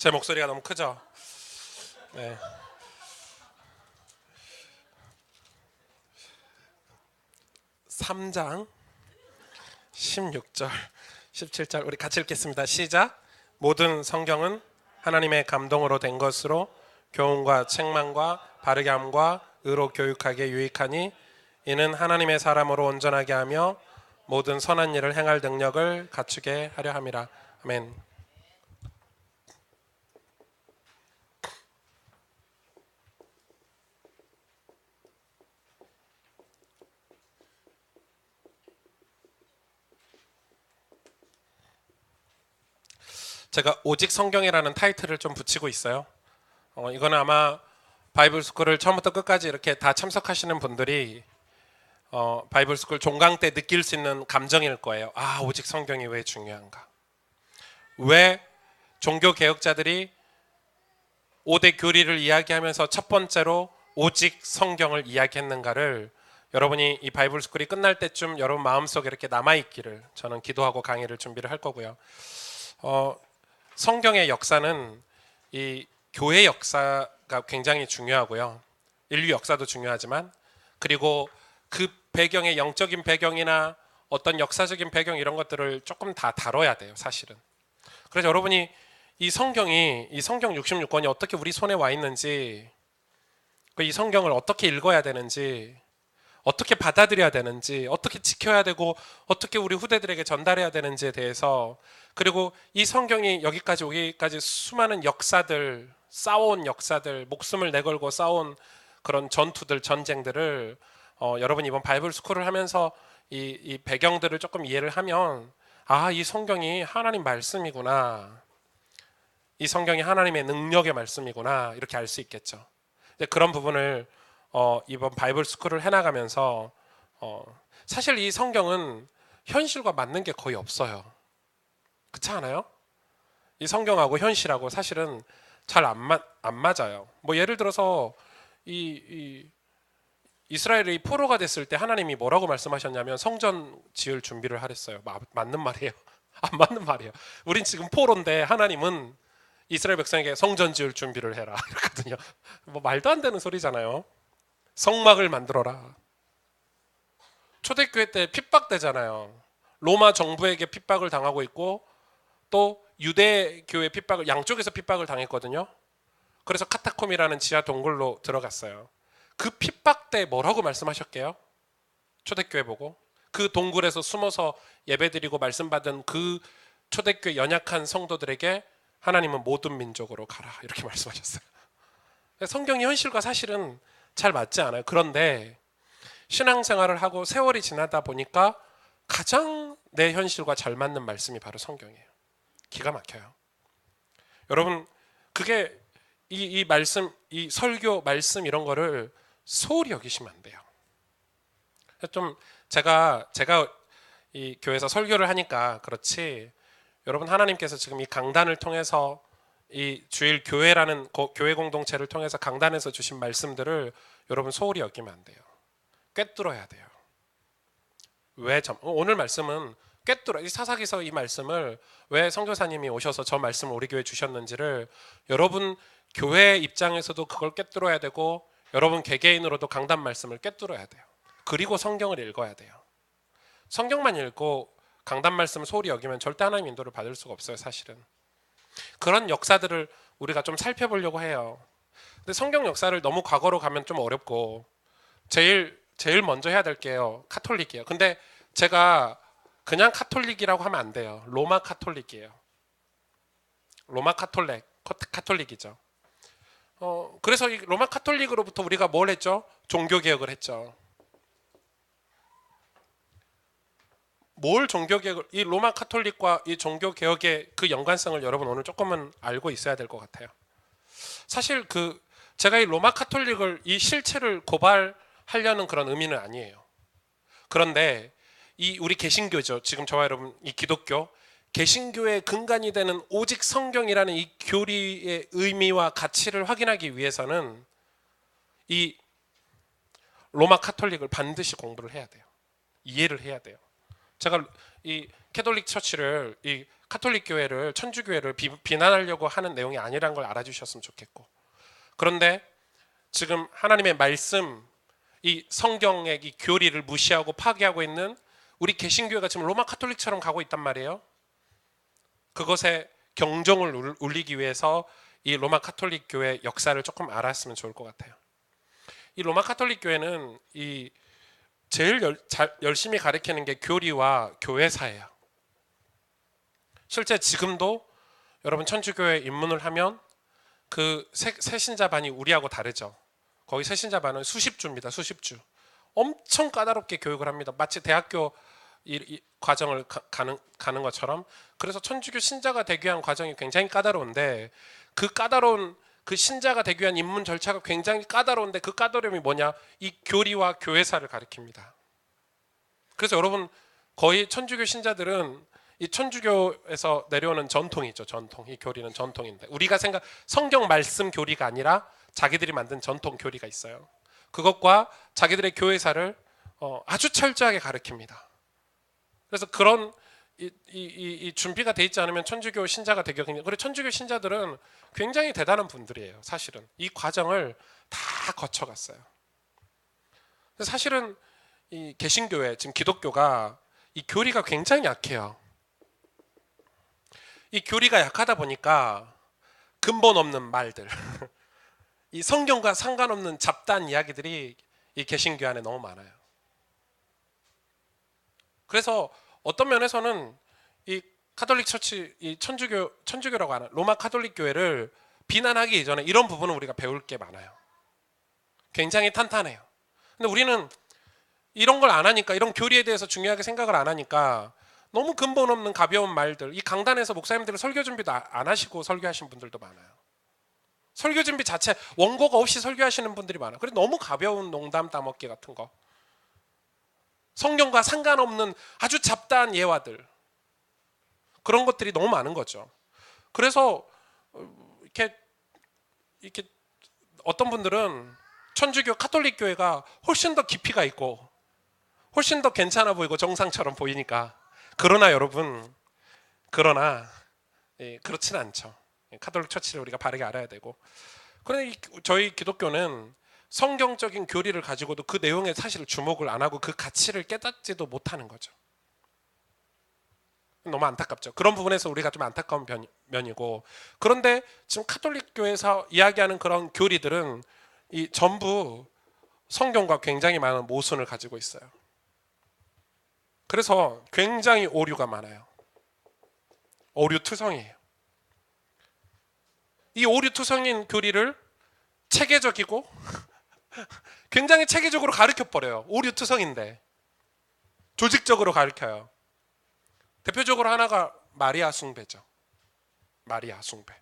제 목소리가 너무 크죠? 네. 3장 16절 17절 우리 같이 읽겠습니다. 시작. 모든 성경은 하나님의 감동으로 된 것으로 교훈과 책망과 바르게 함과 의로 교육하기에 유익하니 이는 하나님의 사람으로 온전하게 하며 모든 선한 일을 행할 능력을 갖추게 하려 함이라. 아멘. 제가 오직 성경이라는 타이틀을 좀 붙이고 있어요. 이거는 아마 바이블 스쿨을 처음부터 끝까지 이렇게 다 참석하시는 분들이 바이블 스쿨 종강 때 느낄 수 있는 감정일 거예요. 아, 오직 성경이 왜 중요한가? 왜 종교 개혁자들이 5대 교리를 이야기하면서 첫 번째로 오직 성경을 이야기했는가를 여러분이 이 바이블 스쿨이 끝날 때쯤 여러분 마음속에 이렇게 남아있기를 저는 기도하고 강의를 준비를 할 거고요. 성경의 역사는 이 교회 역사가 굉장히 중요하고요. 인류 역사도 중요하지만 그리고 그 배경의 영적인 배경이나 어떤 역사적인 배경 이런 것들을 조금 다 다뤄야 돼요, 사실은. 그래서 여러분이 이 성경 66권이 어떻게 우리 손에 와 있는지, 이 성경을 어떻게 읽어야 되는지, 어떻게 받아들여야 되는지, 어떻게 지켜야 되고 어떻게 우리 후대들에게 전달해야 되는지에 대해서, 그리고 이 성경이 여기까지 오기까지 수많은 역사들, 싸워온 역사들, 목숨을 내걸고 싸운 그런 전투들, 전쟁들을 여러분 이번 바이블 스쿨을 하면서 이 배경들을 조금 이해를 하면, 아, 이 성경이 하나님 말씀이구나, 이 성경이 하나님의 능력의 말씀이구나, 이렇게 알 수 있겠죠. 근데 그런 부분을 이번 바이블 스쿨을 해나가면서 사실 이 성경은 현실과 맞는 게 거의 없어요. 그렇지 않아요? 이 성경하고 현실하고 사실은 잘 안 맞아요. 뭐 예를 들어서 이스라엘이 포로가 됐을 때 하나님이 뭐라고 말씀하셨냐면 성전 지을 준비를 하랬어요. 맞는 말이에요? 안 맞는 말이에요. 우린 지금 포로인데 하나님은 이스라엘 백성에게 성전 지을 준비를 해라 이렇거든요. 뭐 말도 안 되는 소리잖아요. 성막을 만들어라. 초대교회 때 핍박되잖아요. 로마 정부에게 핍박을 당하고 있고 또 유대교회 핍박을, 양쪽에서 핍박을 당했거든요. 그래서 카타콤이라는 지하 동굴로 들어갔어요. 그 핍박 때 뭐라고 말씀하셨게요? 초대교회 보고 그 동굴에서 숨어서 예배드리고 말씀받은 그 초대교회 연약한 성도들에게 하나님은 모든 민족으로 가라 이렇게 말씀하셨어요. 성경이 현실과 사실은 잘 맞지 않아요. 그런데 신앙생활을 하고 세월이 지나다 보니까 가장 내 현실과 잘 맞는 말씀이 바로 성경이에요. 기가 막혀요. 여러분, 그게 이 말씀, 이 설교 말씀 이런 거를 소홀히 여기시면 안 돼요. 좀 제가 이 교회에서 설교를 하니까 그렇지, 여러분 하나님께서 지금 이 강단을 통해서 이 주일 교회라는 교회 공동체를 통해서 강단에서 주신 말씀들을 여러분 소홀히 여기면 안 돼요. 꿰뚫어야 돼요. 왜 오늘 말씀은 꿰뚫어, 이 사사기서 이 말씀을 왜 선교사님이 오셔서 저 말씀을 우리 교회에 주셨는지를 여러분 교회 입장에서도 그걸 꿰뚫어야 되고 여러분 개개인으로도 강단 말씀을 꿰뚫어야 돼요. 그리고 성경을 읽어야 돼요. 성경만 읽고 강단 말씀을 소홀히 여기면 절대 하나님 인도를 받을 수가 없어요, 사실은. 그런 역사들을 우리가 좀 살펴보려고 해요. 근데 성경 역사를 너무 과거로 가면 좀 어렵고 제일 먼저 해야 될 게요, 카톨릭이에요. 근데 제가 그냥 카톨릭이라고 하면 안 돼요. 로마 카톨릭이에요. 로마 카톨릭이죠. 그래서 이 로마 카톨릭으로부터 우리가 뭘 했죠? 종교 개혁을 했죠. 뭘 종교 개혁을, 이 로마 카톨릭과 이 종교 개혁의 그 연관성을 여러분 오늘 조금은 알고 있어야 될 것 같아요. 사실 제가 이 로마 카톨릭을 이 실체를 고발하려는 그런 의미는 아니에요. 그런데 이 우리 개신교죠. 지금 저와 여러분 이 기독교 개신교의 근간이 되는 오직 성경이라는 이 교리의 의미와 가치를 확인하기 위해서는 이 로마 카톨릭을 반드시 공부를 해야 돼요. 이해를 해야 돼요. 제가 이 캐톨릭 처치를, 이 카톨릭 교회를, 천주교회를 비난하려고 하는 내용이 아니라는 걸 알아주셨으면 좋겠고, 그런데 지금 하나님의 말씀, 이 성경의 이 교리를 무시하고 파괴하고 있는 우리 개신교회가 지금 로마 카톨릭처럼 가고 있단 말이에요. 그것에 경종을 울리기 위해서 이 로마 카톨릭 교회 역사를 조금 알았으면 좋을 것 같아요. 이 로마 카톨릭 교회는 이 제일 열심히 가르치는 게 교리와 교회사예요. 실제 지금도 여러분 천주교회 입문을 하면 그 새신자반이 우리하고 다르죠. 거기 새신자반은 수십주입니다. 수십주. 엄청 까다롭게 교육을 합니다. 마치 대학교 이 과정을 가는 것처럼. 그래서 천주교 신자가 되기 위한 과정이 굉장히 까다로운데, 그 까다로운 그 신자가 되기 위한 입문 절차가 굉장히 까다로운데, 그 까다로움이 뭐냐? 이 교리와 교회사를 가리킵니다. 그래서 여러분 거의 천주교 신자들은 이 천주교에서 내려오는 전통이죠. 전통. 이 교리는 전통인데, 우리가 성경 말씀 교리가 아니라 자기들이 만든 전통 교리가 있어요. 그것과 자기들의 교회사를 아주 철저하게 가르칩니다. 그래서 그런 이 준비가 돼 있지 않으면 천주교 신자가 되기 어렵습니다. 그리고 천주교 신자들은 굉장히 대단한 분들이에요. 사실은 이 과정을 다 거쳐갔어요. 사실은 이 개신교회, 지금 기독교가 이 교리가 굉장히 약해요. 이 교리가 약하다 보니까 근본 없는 말들, 이 성경과 상관없는 잡다한 이야기들이 이 개신교 안에 너무 많아요. 그래서 어떤 면에서는 이 카톨릭 처치, 이 천주교라고 하는 로마 카톨릭 교회를 비난하기 이전에 이런 부분은 우리가 배울 게 많아요. 굉장히 탄탄해요. 근데 우리는 이런 걸 안 하니까, 이런 교리에 대해서 중요하게 생각을 안 하니까 너무 근본 없는 가벼운 말들, 이 강단에서 목사님들은 설교 준비도 안 하시고 설교하신 분들도 많아요. 설교 준비 자체 원고가 없이 설교하시는 분들이 많아요. 그래서 너무 가벼운 농담 따먹기 같은 거, 성경과 상관없는 아주 잡다한 예화들, 그런 것들이 너무 많은 거죠. 그래서 이렇게 어떤 분들은 천주교 카톨릭 교회가 훨씬 더 깊이가 있고 훨씬 더 괜찮아 보이고 정상처럼 보이니까, 그러나 여러분, 그렇진 않죠. 카톨릭 처치를 우리가 바르게 알아야 되고, 그런데 저희 기독교는 성경적인 교리를 가지고도 그 내용에 사실 주목을 안 하고 그 가치를 깨닫지도 못하는 거죠. 너무 안타깝죠. 그런 부분에서 우리가 좀 안타까운 면이고, 그런데 지금 카톨릭 교회에서 이야기하는 그런 교리들은 이 전부 성경과 굉장히 많은 모순을 가지고 있어요. 그래서 굉장히 오류가 많아요. 오류투성이에요. 이 오류투성인 교리를 체계적이고 굉장히 체계적으로 가르쳐버려요. 오류투성인데 조직적으로 가르쳐요. 대표적으로 하나가 마리아 숭배죠. 마리아 숭배.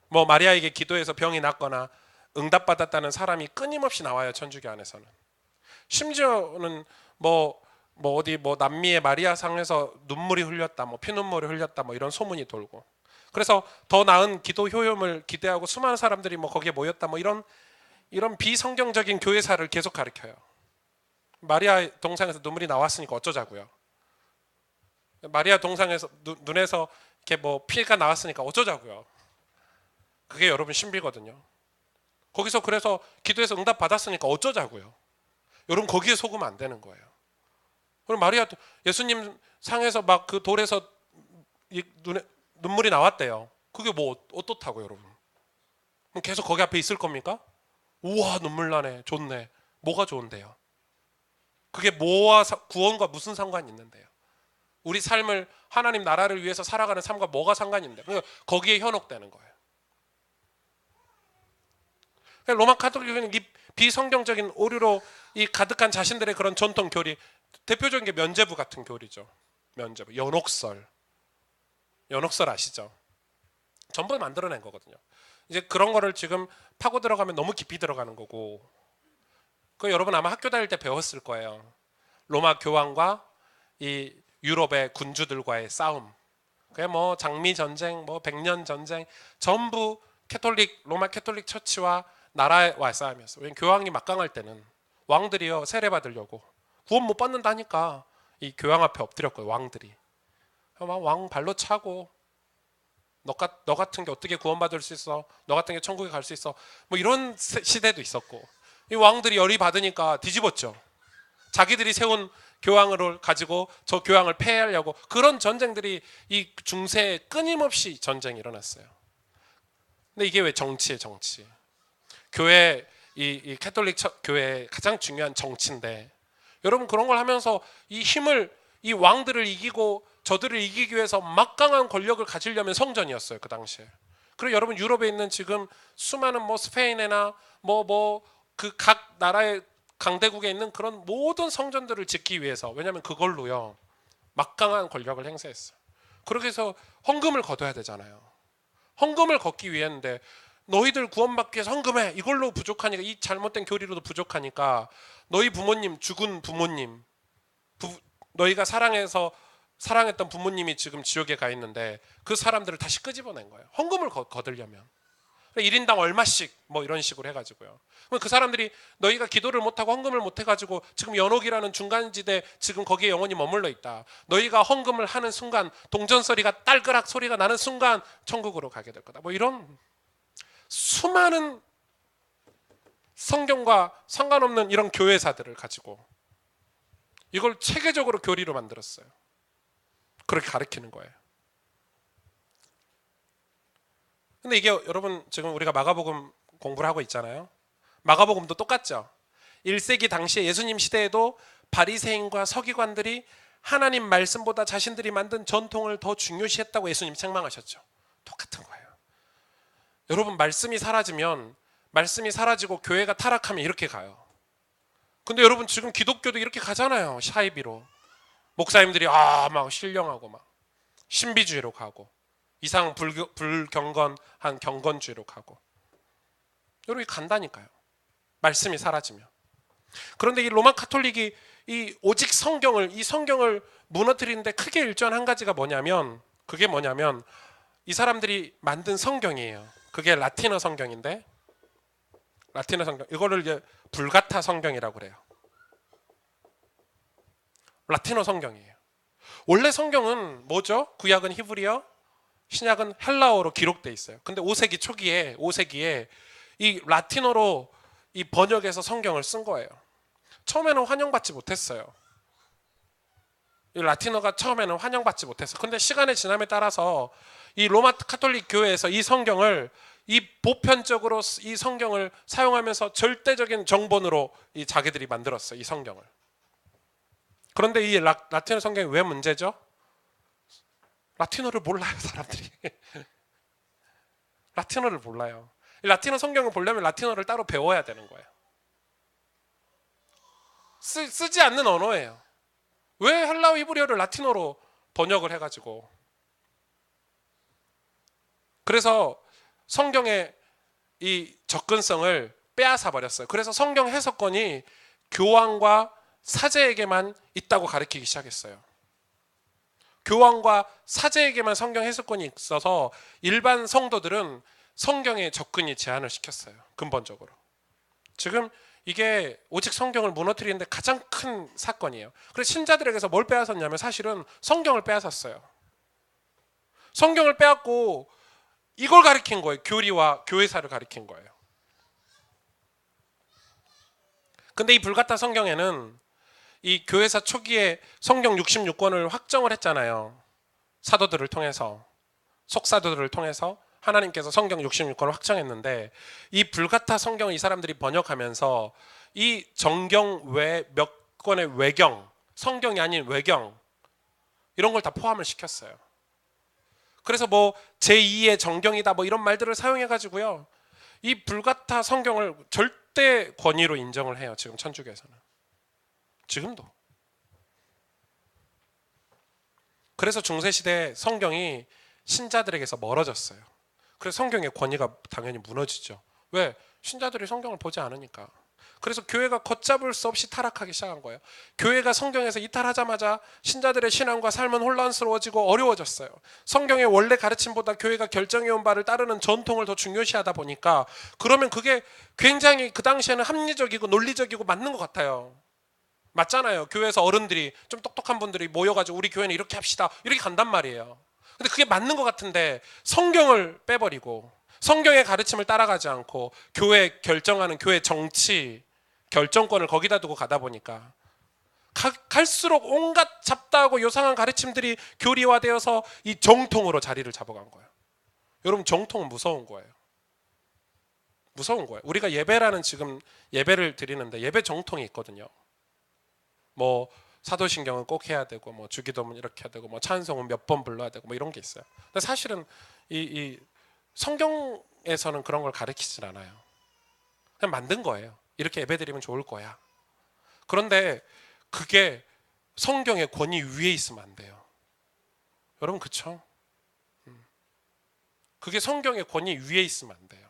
뭐 마리아에게 기도해서 병이 낫거나 응답받았다는 사람이 끊임없이 나와요. 천주교 안에서는. 심지어는 어디 남미의 마리아 상에서 눈물이 흘렸다, 피눈물이 흘렸다, 이런 소문이 돌고. 그래서 더 나은 기도 효용을 기대하고 수많은 사람들이 거기에 모였다, 이런 비성경적인 교회사를 계속 가르쳐요. 마리아 동상에서 눈물이 나왔으니까 어쩌자고요. 마리아 동상에서 눈에서 이렇게 피가 나왔으니까 어쩌자고요. 그게 여러분 신비거든요. 거기서 그래서 기도해서 응답 받았으니까 어쩌자고요. 여러분 거기에 속으면 안 되는 거예요. 그럼 마리아, 예수님 상에서 그 돌에서 눈물이 나왔대요. 그게 어떻다고 여러분? 그럼 계속 거기 앞에 있을 겁니까? 우와, 눈물 나네, 좋네. 뭐가 좋은데요? 그게 뭐와 구원과 무슨 상관이 있는데요? 우리 삶을, 하나님 나라를 위해서 살아가는 삶과 뭐가 상관이 있는데? 그러니까 거기에 현혹되는 거예요. 로마 카톨릭은 이 비성경적인 오류로 이 가득한 자신들의 그런 전통 교리, 대표적인 게 면죄부 같은 교리죠. 면죄부, 연옥설 아시죠? 전부 만들어낸 거거든요. 이제 그런 거를 지금 파고 들어가면 너무 깊이 들어가는 거고, 그 여러분 아마 학교 다닐 때 배웠을 거예요. 로마 교황과 이 유럽의 군주들과의 싸움. 그게 장미 전쟁, 백년 전쟁, 전부 로마 캐톨릭 처치와 나라와의 싸움이었어요. 왜냐면 교황이 막강할 때는 왕들이요 세례 받으려고 구원 못 받는다니까 이 교황 앞에 엎드렸거든요. 왕들이. 막 왕 발로 차고 너 같은 게 어떻게 구원받을 수 있어? 너 같은 게 천국에 갈 수 있어? 뭐 이런 시대도 있었고, 이 왕들이 열이 받으니까 뒤집었죠. 자기들이 세운 교황을 가지고 저 교황을 폐하려고, 그런 전쟁들이 이 중세에 끊임없이 전쟁이 일어났어요. 근데 이게 왜 정치예요? 정치. 교회, 이 캐톨릭 교회의 가장 중요한 정치인데, 여러분 그런 걸 하면서 이 힘을, 이 왕들을 이기고 저들을 이기기 위해서 막강한 권력을 가지려면 성전이었어요, 그 당시에. 그리고 여러분 유럽에 있는 지금 수많은 뭐 스페인이나 그 각 나라의 강대국에 있는 그런 모든 성전들을 짓기 위해서, 왜냐하면 그걸로요 막강한 권력을 행사했어요. 그렇게 해서 헌금을 걷어야 되잖아요. 헌금을 걷기 위했는데, 너희들 구원받기 위해서 헌금해, 이걸로 부족하니까, 이 잘못된 교리로도 부족하니까 너희 부모님, 죽은 부모님, 너희가 사랑했던 부모님이 지금 지옥에 가 있는데 그 사람들을 다시 끄집어낸 거예요. 헌금을 거두려면 1인당 얼마씩 뭐 이런 식으로 해가지고요. 그럼 그 사람들이 너희가 기도를 못하고 헌금을 못해가지고 지금 연옥이라는 중간지대, 지금 거기에 영원히 머물러 있다. 너희가 헌금을 하는 순간, 동전소리가 딸그락 소리가 나는 순간 천국으로 가게 될 거다. 뭐 이런 수많은 성경과 상관없는 이런 교회사들을 가지고 이걸 체계적으로 교리로 만들었어요. 그렇게 가르치는 거예요. 근데 이게 여러분, 지금 우리가 마가복음 공부를 하고 있잖아요. 마가복음도 똑같죠. 1세기 당시에 예수님 시대에도 바리새인과 서기관들이 하나님 말씀보다 자신들이 만든 전통을 더 중요시했다고 예수님 책망하셨죠. 똑같은 거예요. 여러분, 말씀이 사라지고 교회가 타락하면 이렇게 가요. 근데 여러분 지금 기독교도 이렇게 가잖아요. 샤이비로. 목사님들이 막 신령하고 막 신비주의로 가고, 이상 불경건한 경건주의로 가고, 여러분 간다니까요. 말씀이 사라지면. 그런데 이 로마 카톨릭이 이 오직 이 성경을 무너뜨리는데 크게 일조한 한 가지가 뭐냐면, 그게 뭐냐면 이 사람들이 만든 성경이에요. 그게 라틴어 성경인데, 라틴어 성경, 이거를 이제 불가타 성경이라고 그래요. 라틴어 성경이에요. 원래 성경은 뭐죠? 구약은 히브리어, 신약은 헬라어로 기록돼 있어요. 근데 5세기에 이 라틴어로 이 번역해서 성경을 쓴 거예요. 처음에는 환영받지 못했어요. 이 라틴어가 처음에는 환영받지 못했어요. 근데 시간의 지남에 따라서 이 로마 카톨릭 교회에서 이 성경을, 이 보편적으로 이 성경을 사용하면서 절대적인 정본으로 이 자기들이 만들었어요, 이 성경을. 그런데 이 라틴어 성경이 왜 문제죠? 라틴어를 몰라요, 사람들이. 라틴어를 몰라요. 라틴어 성경을 보려면 라틴어를 따로 배워야 되는 거예요. 쓰지 않는 언어예요. 왜 헬라어 히브리어를 라틴어로 번역을 해가지고. 그래서 성경의 이 접근성을 빼앗아 버렸어요. 그래서 성경 해석권이 교황과 사제에게만 있다고 가르치기 시작했어요. 교황과 사제에게만 성경 해석권이 있어서 일반 성도들은 성경에 접근이 제한을 시켰어요. 근본적으로. 지금 이게 오직 성경을 무너뜨리는데 가장 큰 사건이에요. 그래서 신자들에게서 뭘 빼앗았냐면 사실은 성경을 빼앗았어요. 성경을 빼앗고 이걸 가르친 거예요. 교리와 교회사를 가르친 거예요. 근데 이 불가타 성경에는 이 교회사 초기에 성경 66권을 확정을 했잖아요. 사도들을 통해서, 속사도들을 통해서 하나님께서 성경 66권을 확정했는데, 이 불가타 성경을 이 사람들이 번역하면서 이 정경 외 몇 권의 외경, 성경이 아닌 외경, 이런 걸 다 포함을 시켰어요. 그래서 뭐 제2의 정경이다 뭐 이런 말들을 사용해 가지고요, 이 불가타 성경을 절대 권위로 인정을 해요. 지금 천주교에서는. 지금도. 그래서 중세시대 성경이 신자들에게서 멀어졌어요. 그래서 성경의 권위가 당연히 무너지죠. 왜? 신자들이 성경을 보지 않으니까. 그래서 교회가 걷잡을 수 없이 타락하기 시작한 거예요. 교회가 성경에서 이탈하자마자 신자들의 신앙과 삶은 혼란스러워지고 어려워졌어요. 성경의 원래 가르침보다 교회가 결정해온 바를 따르는 전통을 더 중요시하다 보니까, 그러면 그게 굉장히 그 당시에는 합리적이고 논리적이고 맞는 것 같아요. 맞잖아요. 교회에서 어른들이 좀 똑똑한 분들이 모여가지고 우리 교회는 이렇게 합시다 이렇게 간단 말이에요. 근데 그게 맞는 것 같은데 성경을 빼버리고 성경의 가르침을 따라가지 않고 교회 결정하는 교회 정치 결정권을 거기다 두고 가다 보니까 갈수록 온갖 잡다하고 요상한 가르침들이 교리화되어서 이 정통으로 자리를 잡아간 거예요. 여러분, 정통은 무서운 거예요. 무서운 거예요. 우리가 예배라는 지금 예배를 드리는데 예배 정통이 있거든요. 뭐 사도신경은 꼭 해야 되고 뭐 주기도문 이렇게 해야 되고 뭐 찬송은 몇 번 불러야 되고 뭐 이런 게 있어요. 근데 사실은 이 성경에서는 그런 걸 가르치진 않아요. 그냥 만든 거예요. 이렇게 예배 드리면 좋을 거야. 그런데 그게 성경의 권위 위에 있으면 안 돼요. 여러분, 그쵸? 그게 성경의 권위 위에 있으면 안 돼요.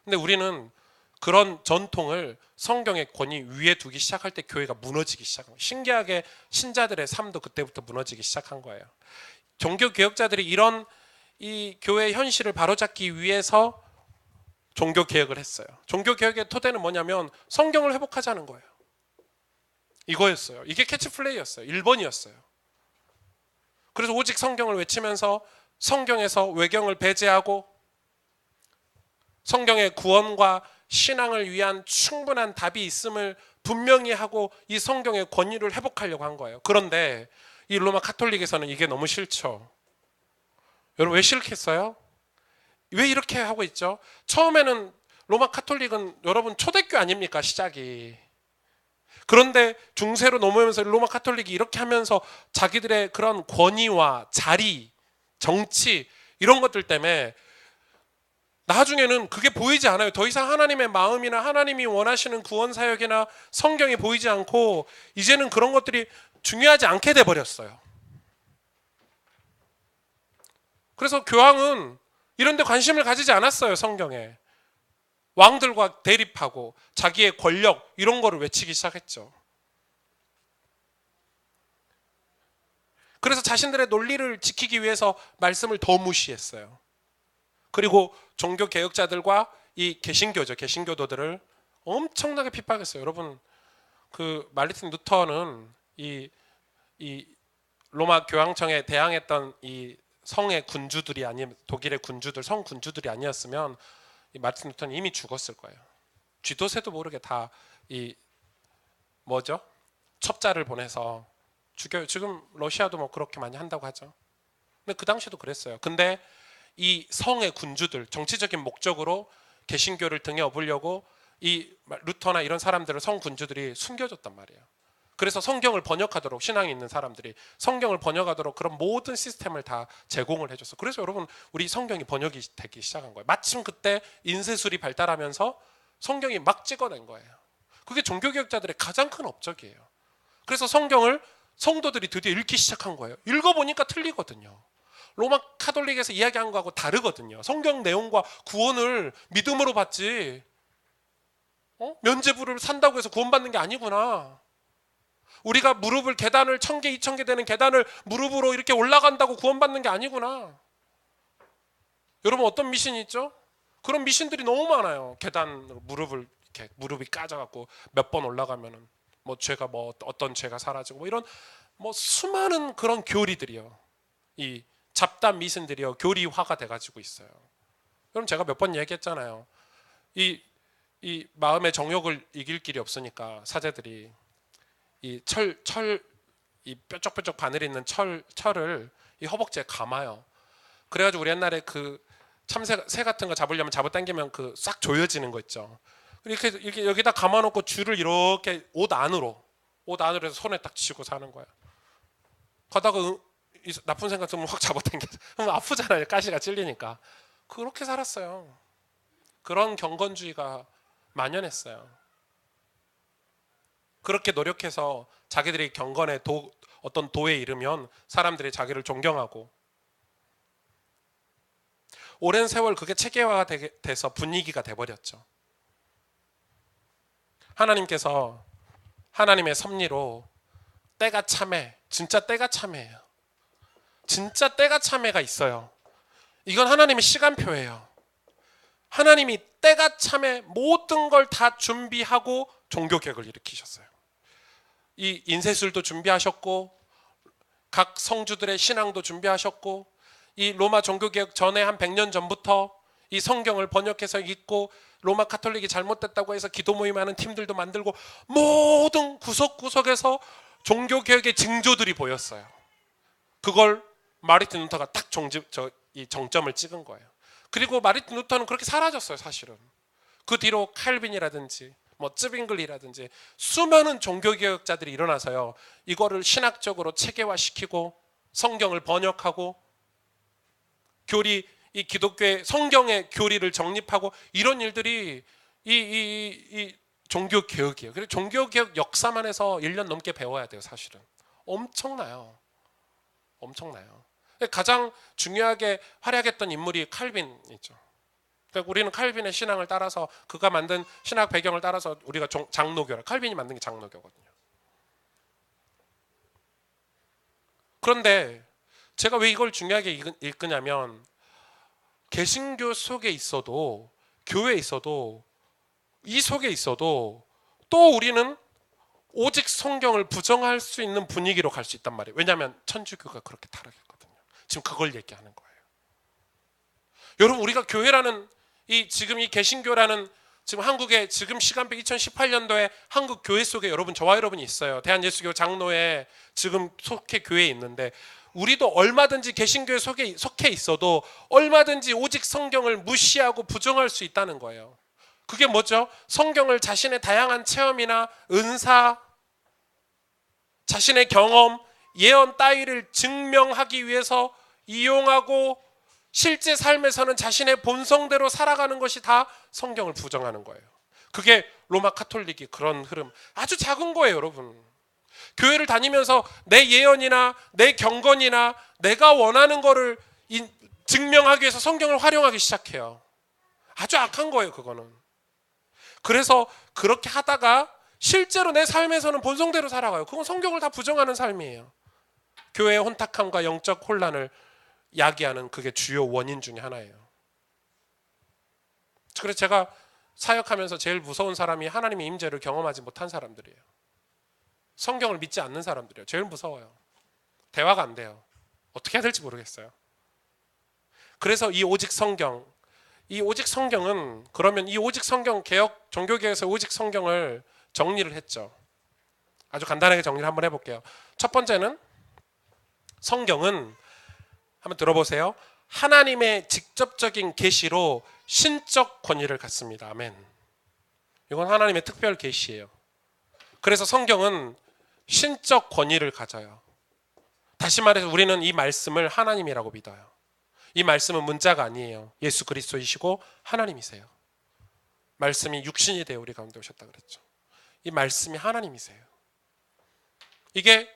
근데 우리는 그런 전통을 성경의 권위 위에 두기 시작할 때 교회가 무너지기 시작한 거예요. 신기하게 신자들의 삶도 그때부터 무너지기 시작한 거예요. 종교개혁자들이 이런 이 교회의 현실을 바로잡기 위해서 종교개혁을 했어요. 종교개혁의 토대는 뭐냐면 성경을 회복하자는 거예요. 이거였어요. 이게 캐치플레이였어요. 1번이었어요. 그래서 오직 성경을 외치면서 성경에서 외경을 배제하고 성경의 구원과 신앙을 위한 충분한 답이 있음을 분명히 하고 이 성경의 권위를 회복하려고 한 거예요. 그런데 이 로마 카톨릭에서는 이게 너무 싫죠. 여러분, 왜 싫겠어요? 왜 이렇게 하고 있죠? 처음에는 로마 카톨릭은 여러분 초대교 아닙니까? 시작이. 그런데 중세로 넘어오면서 로마 카톨릭이 이렇게 하면서 자기들의 그런 권위와 자리, 정치 이런 것들 때문에 나중에는 그게 보이지 않아요. 더 이상 하나님의 마음이나 하나님이 원하시는 구원 사역이나 성경이 보이지 않고 이제는 그런 것들이 중요하지 않게 돼버렸어요. 그래서 교황은 이런 데 관심을 가지지 않았어요. 성경에. 왕들과 대립하고 자기의 권력 이런 거를 외치기 시작했죠. 그래서 자신들의 논리를 지키기 위해서 말씀을 더 무시했어요. 그리고 종교 개혁자들과 이 개신교도들을 엄청나게 핍박했어요. 여러분, 그 마르틴 루터는 이 로마 교황청에 대항했던 이 성의 군주들이 아니면 독일의 군주들, 성 군주들이 아니었으면 이 마르틴 루터는 이미 죽었을 거예요. 쥐도새도 모르게 다 이 뭐죠? 첩자를 보내서 죽여요. 지금 러시아도 뭐 그렇게 많이 한다고 하죠. 근데 그 당시도 그랬어요. 근데 이 성의 군주들, 정치적인 목적으로 개신교를 등에 업으려고 이 루터나 이런 사람들을 성 군주들이 숨겨줬단 말이에요. 그래서 성경을 번역하도록, 신앙이 있는 사람들이 성경을 번역하도록 그런 모든 시스템을 다 제공을 해줬어. 그래서 여러분, 우리 성경이 번역이 되기 시작한 거예요. 마침 그때 인쇄술이 발달하면서 성경이 막 찍어낸 거예요. 그게 종교개혁자들의 가장 큰 업적이에요. 그래서 성경을 성도들이 드디어 읽기 시작한 거예요. 읽어보니까 틀리거든요. 로마 카톨릭에서 이야기한 거하고 다르거든요. 성경 내용과 구원을 믿음으로 받지 면죄부를 산다고 해서 구원받는 게 아니구나. 우리가 무릎을 계단을 1000개, 2000개 되는 계단을 무릎으로 이렇게 올라간다고 구원받는 게 아니구나. 여러분, 어떤 미신이 있죠? 그런 미신들이 너무 많아요. 계단으로 무릎을 이렇게 무릎이 까져갖고 몇 번 올라가면은 뭐 죄가 뭐 어떤 죄가 사라지고 뭐 이런 뭐 수많은 그런 교리들이요. 이 잡담 미신들이요 교리화가 돼가지고 있어요. 여러분, 제가 몇 번 얘기했잖아요. 이 마음의 정욕을 이길 길이 없으니까 사제들이 이 이 뾰족뾰족 바늘 있는 철을 이 허벅지에 감아요. 그래가지고 우리 옛날에 그 참새 같은 거 잡으려면 잡아당기면 그 싹 조여지는 거 있죠. 이렇게 여기다 감아놓고 줄을 이렇게 옷 안으로 해서 손에 딱 쥐고 사는 거야. 가다가 나쁜 생각 들면 확 잡아당겨. 그럼 아프잖아요. 가시가 찔리니까. 그렇게 살았어요. 그런 경건주의가 만연했어요. 그렇게 노력해서 자기들이 경건의 어떤 도에 이르면 사람들이 자기를 존경하고 오랜 세월 그게 체계화가 돼서 분위기가 돼버렸죠. 하나님께서 하나님의 섭리로 때가 참해, 진짜 때가 참해예요. 진짜 때가 참해가 있어요. 이건 하나님의 시간표예요. 하나님이 때가 참해 모든 걸 다 준비하고 종교개혁을 일으키셨어요. 이 인쇄술도 준비하셨고 각 성주들의 신앙도 준비하셨고 이 로마 종교개혁 전에 한 100년 전부터 이 성경을 번역해서 읽고 로마 카톨릭이 잘못됐다고 해서 기도 모임하는 팀들도 만들고 모든 구석구석에서 종교개혁의 징조들이 보였어요. 그걸 마르틴 루터가 딱 이 정점을 찍은 거예요. 그리고 마르틴 루터는 그렇게 사라졌어요, 사실은. 그 뒤로 칼빈이라든지 뭐 쯔빙글이라든지 수많은 종교개혁자들이 일어나서요, 이거를 신학적으로 체계화시키고 성경을 번역하고 이 기독교의 성경의 교리를 정립하고 이런 일들이 이 종교개혁이에요. 그래서 종교개혁 역사만 해서 1년 넘게 배워야 돼요, 사실은. 엄청나요. 가장 중요하게 활약했던 인물이 칼빈이죠. 그러니까 우리는 칼빈의 신앙을 따라서, 그가 만든 신학 배경을 따라서 우리가 장로교라, 칼빈이 만든 게 장로교거든요. 그런데 제가 왜 이걸 중요하게 읽느냐면, 개신교 속에 있어도, 교회에 있어도, 이 속에 있어도 또 우리는 오직 성경을 부정할 수 있는 분위기로 갈 수 있단 말이에요. 왜냐하면 천주교가 그렇게 타락했거든요. 지금 그걸 얘기하는 거예요. 여러분, 우리가 교회라는 지금 이 개신교라는, 지금 한국의 지금 시간표 2018년도에 한국 교회 속에 저와 여러분이 있어요. 대한예수교 장로회 지금 속해 교회에 있는데, 우리도 얼마든지 개신교에 속해 있어도 얼마든지 오직 성경을 무시하고 부정할 수 있다는 거예요. 그게 뭐죠? 성경을 자신의 다양한 체험이나 은사, 자신의 경험, 예언 따위를 증명하기 위해서 이용하고 실제 삶에서는 자신의 본성대로 살아가는 것이 다 성경을 부정하는 거예요. 그게 로마 카톨릭이 그런 흐름, 아주 작은 거예요, 여러분. 교회를 다니면서 내 예언이나 내 경건이나 내가 원하는 거를 증명하기 위해서 성경을 활용하기 시작해요. 아주 악한 거예요, 그거는. 그래서 그렇게 하다가 실제로 내 삶에서는 본성대로 살아가요. 그건 성경을 다 부정하는 삶이에요. 교회의 혼탁함과 영적 혼란을 야기하는 그게 주요 원인 중에 하나예요. 그래서 제가 사역하면서 제일 무서운 사람이 하나님의 임재를 경험하지 못한 사람들이에요. 성경을 믿지 않는 사람들이에요. 제일 무서워요. 대화가 안 돼요. 어떻게 해야 될지 모르겠어요. 그래서 이 오직 성경은, 그러면 이 오직 성경 개혁, 종교개혁에서 오직 성경을 정리를 했죠. 아주 간단하게 정리를 한번 해볼게요. 첫 번째는, 성경은 한번 들어보세요. 하나님의 직접적인 계시로 신적 권위를 갖습니다. 아멘. 이건 하나님의 특별 계시예요. 그래서 성경은 신적 권위를 가져요. 다시 말해서 우리는 이 말씀을 하나님이라고 믿어요. 이 말씀은 문자가 아니에요. 예수 그리스도이시고 하나님이세요. 말씀이 육신이 되어 우리 가운데 오셨다 그랬죠. 이 말씀이 하나님이세요. 이게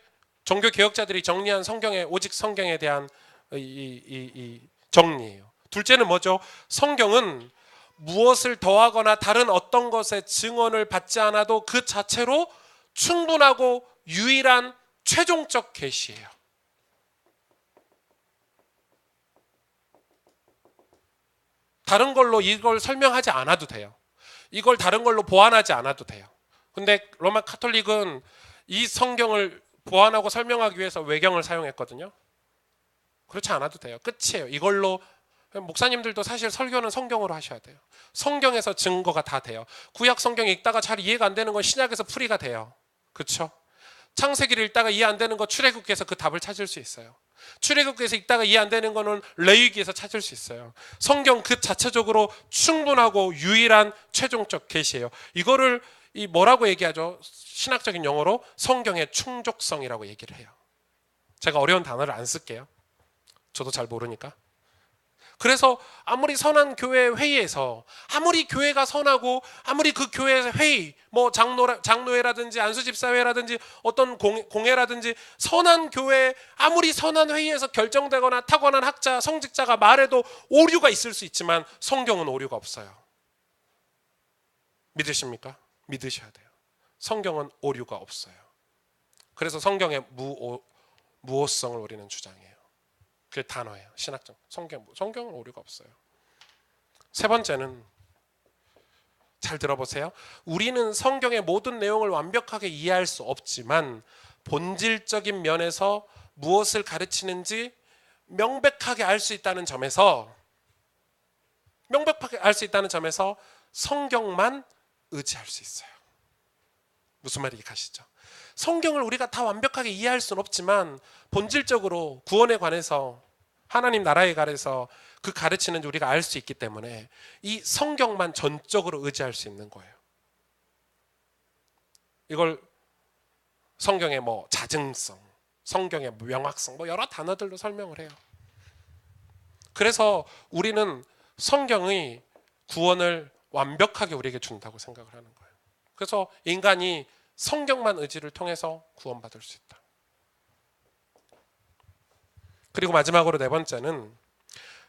종교 개혁자들이 정리한 성경의, 오직 성경에 대한 이 정리예요. 둘째는 뭐죠? 성경은 무엇을 더하거나 다른 어떤 것의 증언을 받지 않아도 그 자체로 충분하고 유일한 최종적 계시예요. 다른 걸로 이걸 설명하지 않아도 돼요. 이걸 다른 걸로 보완하지 않아도 돼요. 근데 로마 카톨릭은 이 성경을 보완하고 설명하기 위해서 외경을 사용했거든요. 그렇지 않아도 돼요. 끝이에요. 이걸로. 목사님들도 사실 설교는 성경으로 하셔야 돼요. 성경에서 증거가 다 돼요. 구약 성경 읽다가 잘 이해가 안 되는 건 신약에서 풀이가 돼요. 그렇죠? 창세기를 읽다가 이해 안 되는 거 출애굽기에서 그 답을 찾을 수 있어요. 출애굽기에서 읽다가 이해 안 되는 거는 레위기에서 찾을 수 있어요. 성경 그 자체적으로 충분하고 유일한 최종적 계시예요. 이거를 뭐라고 얘기하죠? 신학적인 용어로 성경의 충족성이라고 얘기를 해요. 제가 어려운 단어를 안 쓸게요. 저도 잘 모르니까. 그래서 아무리 선한 교회 회의에서, 아무리 교회가 선하고, 아무리 그 교회에서 회의, 뭐 장로회라든지 안수집사회라든지 어떤 공회라든지 선한 교회, 아무리 선한 회의에서 결정되거나 타고난 학자, 성직자가 말해도 오류가 있을 수 있지만 성경은 오류가 없어요. 믿으십니까? 믿으셔야 돼요. 성경은 오류가 없어요. 그래서 성경의 무오성을 우리는 주장해요. 그게 단어예요. 신학적 성경은 오류가 없어요. 세 번째는 잘 들어보세요. 우리는 성경의 모든 내용을 완벽하게 이해할 수 없지만 본질적인 면에서 무엇을 가르치는지 명백하게 알 수 있다는 점에서 성경만 의지할 수 있어요. 무슨 말인지 가시죠? 성경을 우리가 다 완벽하게 이해할 수는 없지만 본질적으로 구원에 관해서 하나님 나라에 관해서 그 가르치는지 우리가 알 수 있기 때문에 이 성경만 전적으로 의지할 수 있는 거예요. 이걸 성경의 뭐 자증성, 성경의 명확성, 뭐 여러 단어들로 설명을 해요. 그래서 우리는 성경의 구원을 완벽하게 우리에게 준다고 생각을 하는 거예요. 그래서 인간이 성경만 의지를 통해서 구원받을 수 있다. 그리고 마지막으로 네 번째는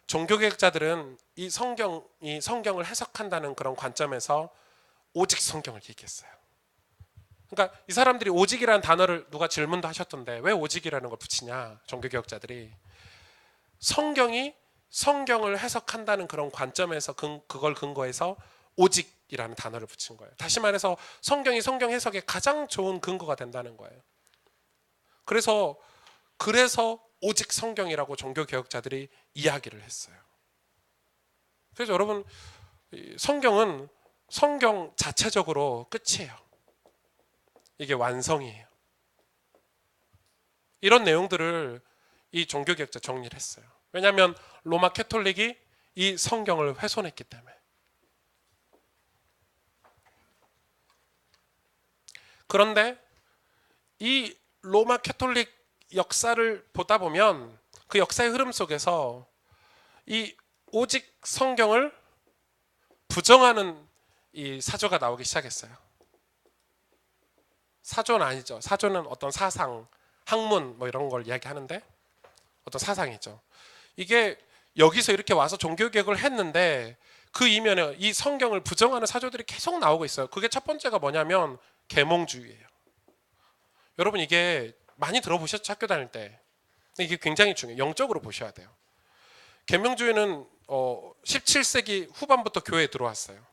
종교개혁자들은 이 성경을 해석한다는 그런 관점에서 오직 성경을 얘기했어요. 그러니까 이 사람들이 오직이라는 단어를 누가 질문도 하셨던데 왜 오직이라는 걸 붙이냐, 종교개혁자들이. 성경이 성경을 해석한다는 그런 관점에서 그걸 근거해서 오직이라는 단어를 붙인 거예요. 다시 말해서 성경이 성경 해석에 가장 좋은 근거가 된다는 거예요. 그래서 오직 성경이라고 종교개혁자들이 이야기를 했어요. 그래서 여러분, 성경은 성경 자체적으로 끝이에요. 이게 완성이에요. 이런 내용들을 이 종교개혁자 정리를 했어요. 왜냐하면 로마 캐톨릭이 이 성경을 훼손했기 때문에. 그런데 이 로마 캐톨릭 역사를 보다 보면 그 역사의 흐름 속에서 이 오직 성경을 부정하는 이 사조가 나오기 시작했어요. 사조는 아니죠. 사조는 어떤 사상, 학문 뭐 이런 걸 이야기하는데 어떤 사상이죠. 이게 여기서 이렇게 와서 종교개혁을 했는데 그 이면에 이 성경을 부정하는 사조들이 계속 나오고 있어요. 그게 첫 번째가 뭐냐면 계몽주의예요. 여러분 이게 많이 들어보셨죠? 학교 다닐 때. 이게 굉장히 중요해요. 영적으로 보셔야 돼요. 계몽주의는 17세기 후반부터 교회에 들어왔어요.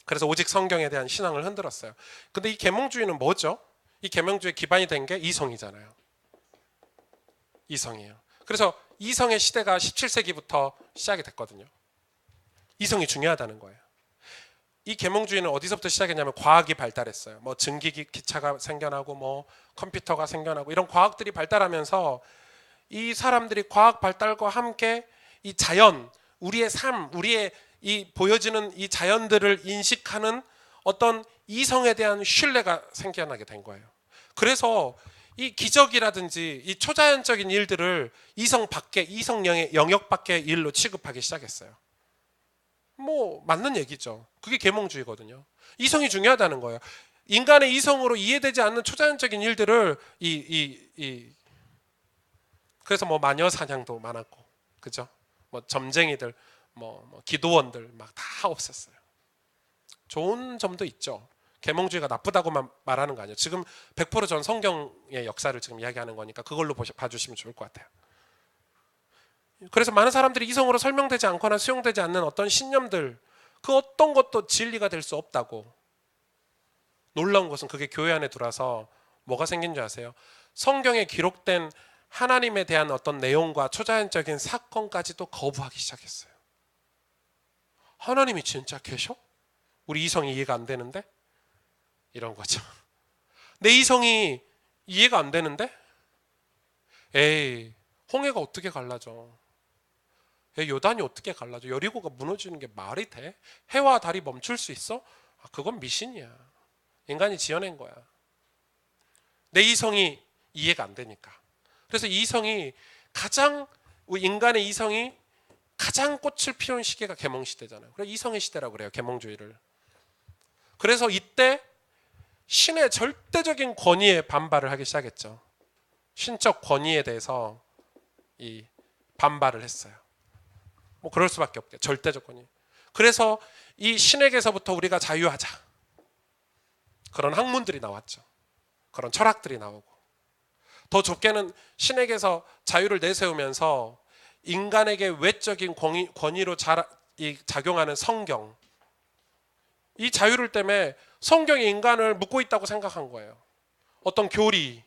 그래서 오직 성경에 대한 신앙을 흔들었어요. 근데 이 계몽주의는 뭐죠? 이 계몽주의 기반이 된 게 이성이잖아요. 이성이에요. 그래서 이성의 시대가 17세기부터 시작이 됐거든요. 이성이 중요하다는 거예요. 이 계몽주의는 어디서부터 시작했냐면 과학이 발달했어요. 뭐 증기기차가 생겨나고 뭐 컴퓨터가 생겨나고 이런 과학들이 발달하면서 이 사람들이 과학 발달과 함께 이 자연, 우리의 삶, 우리의 이 보여지는 이 자연들을 인식하는 어떤 이성에 대한 신뢰가 생겨나게 된 거예요. 그래서 이 기적이라든지 이 초자연적인 일들을 이성 밖에, 이성의 영역 밖의 일로 취급하기 시작했어요. 뭐 맞는 얘기죠. 그게 계몽주의거든요. 이성이 중요하다는 거예요. 인간의 이성으로 이해되지 않는 초자연적인 일들을 그래서 뭐 마녀 사냥도 많았고, 그죠? 뭐 점쟁이들, 뭐 기도원들 막 다 없앴어요. 좋은 점도 있죠. 계몽주의가 나쁘다고만 말하는 거 아니에요. 지금 100% 전 성경의 역사를 지금 이야기하는 거니까 그걸로 봐주시면 좋을 것 같아요. 그래서 많은 사람들이 이성으로 설명되지 않거나 수용되지 않는 어떤 신념들, 그 어떤 것도 진리가 될 수 없다고. 놀라운 것은 그게 교회 안에 들어와서 뭐가 생긴 줄 아세요? 성경에 기록된 하나님에 대한 어떤 내용과 초자연적인 사건까지도 거부하기 시작했어요. 하나님이 진짜 계셔? 우리 이성이 이해가 안 되는데? 이런 거죠. 내 이성이 이해가 안 되는데? 에이, 홍해가 어떻게 갈라져? 요단이 어떻게 갈라져? 여리고가 무너지는 게 말이 돼? 해와 달이 멈출 수 있어? 그건 미신이야. 인간이 지어낸 거야. 내 이성이 이해가 안 되니까. 그래서 인간의 이성이 가장 꽃을 피운 시기가 계몽시대잖아요. 그래서 이성의 시대라고 그래요. 계몽주의를. 그래서 이때 신의 절대적인 권위에 반발을 하기 시작했죠. 신적 권위에 대해서 반발을 했어요. 뭐 그럴 수밖에 없게 절대적 권위. 그래서 이 신에게서부터 우리가 자유하자. 그런 학문들이 나왔죠. 그런 철학들이 나오고. 더 좁게는 신에게서 자유를 내세우면서 인간에게 외적인 권위로 작용하는 성경, 이 자유를 때문에 성경이 인간을 묶고 있다고 생각한 거예요. 어떤 교리,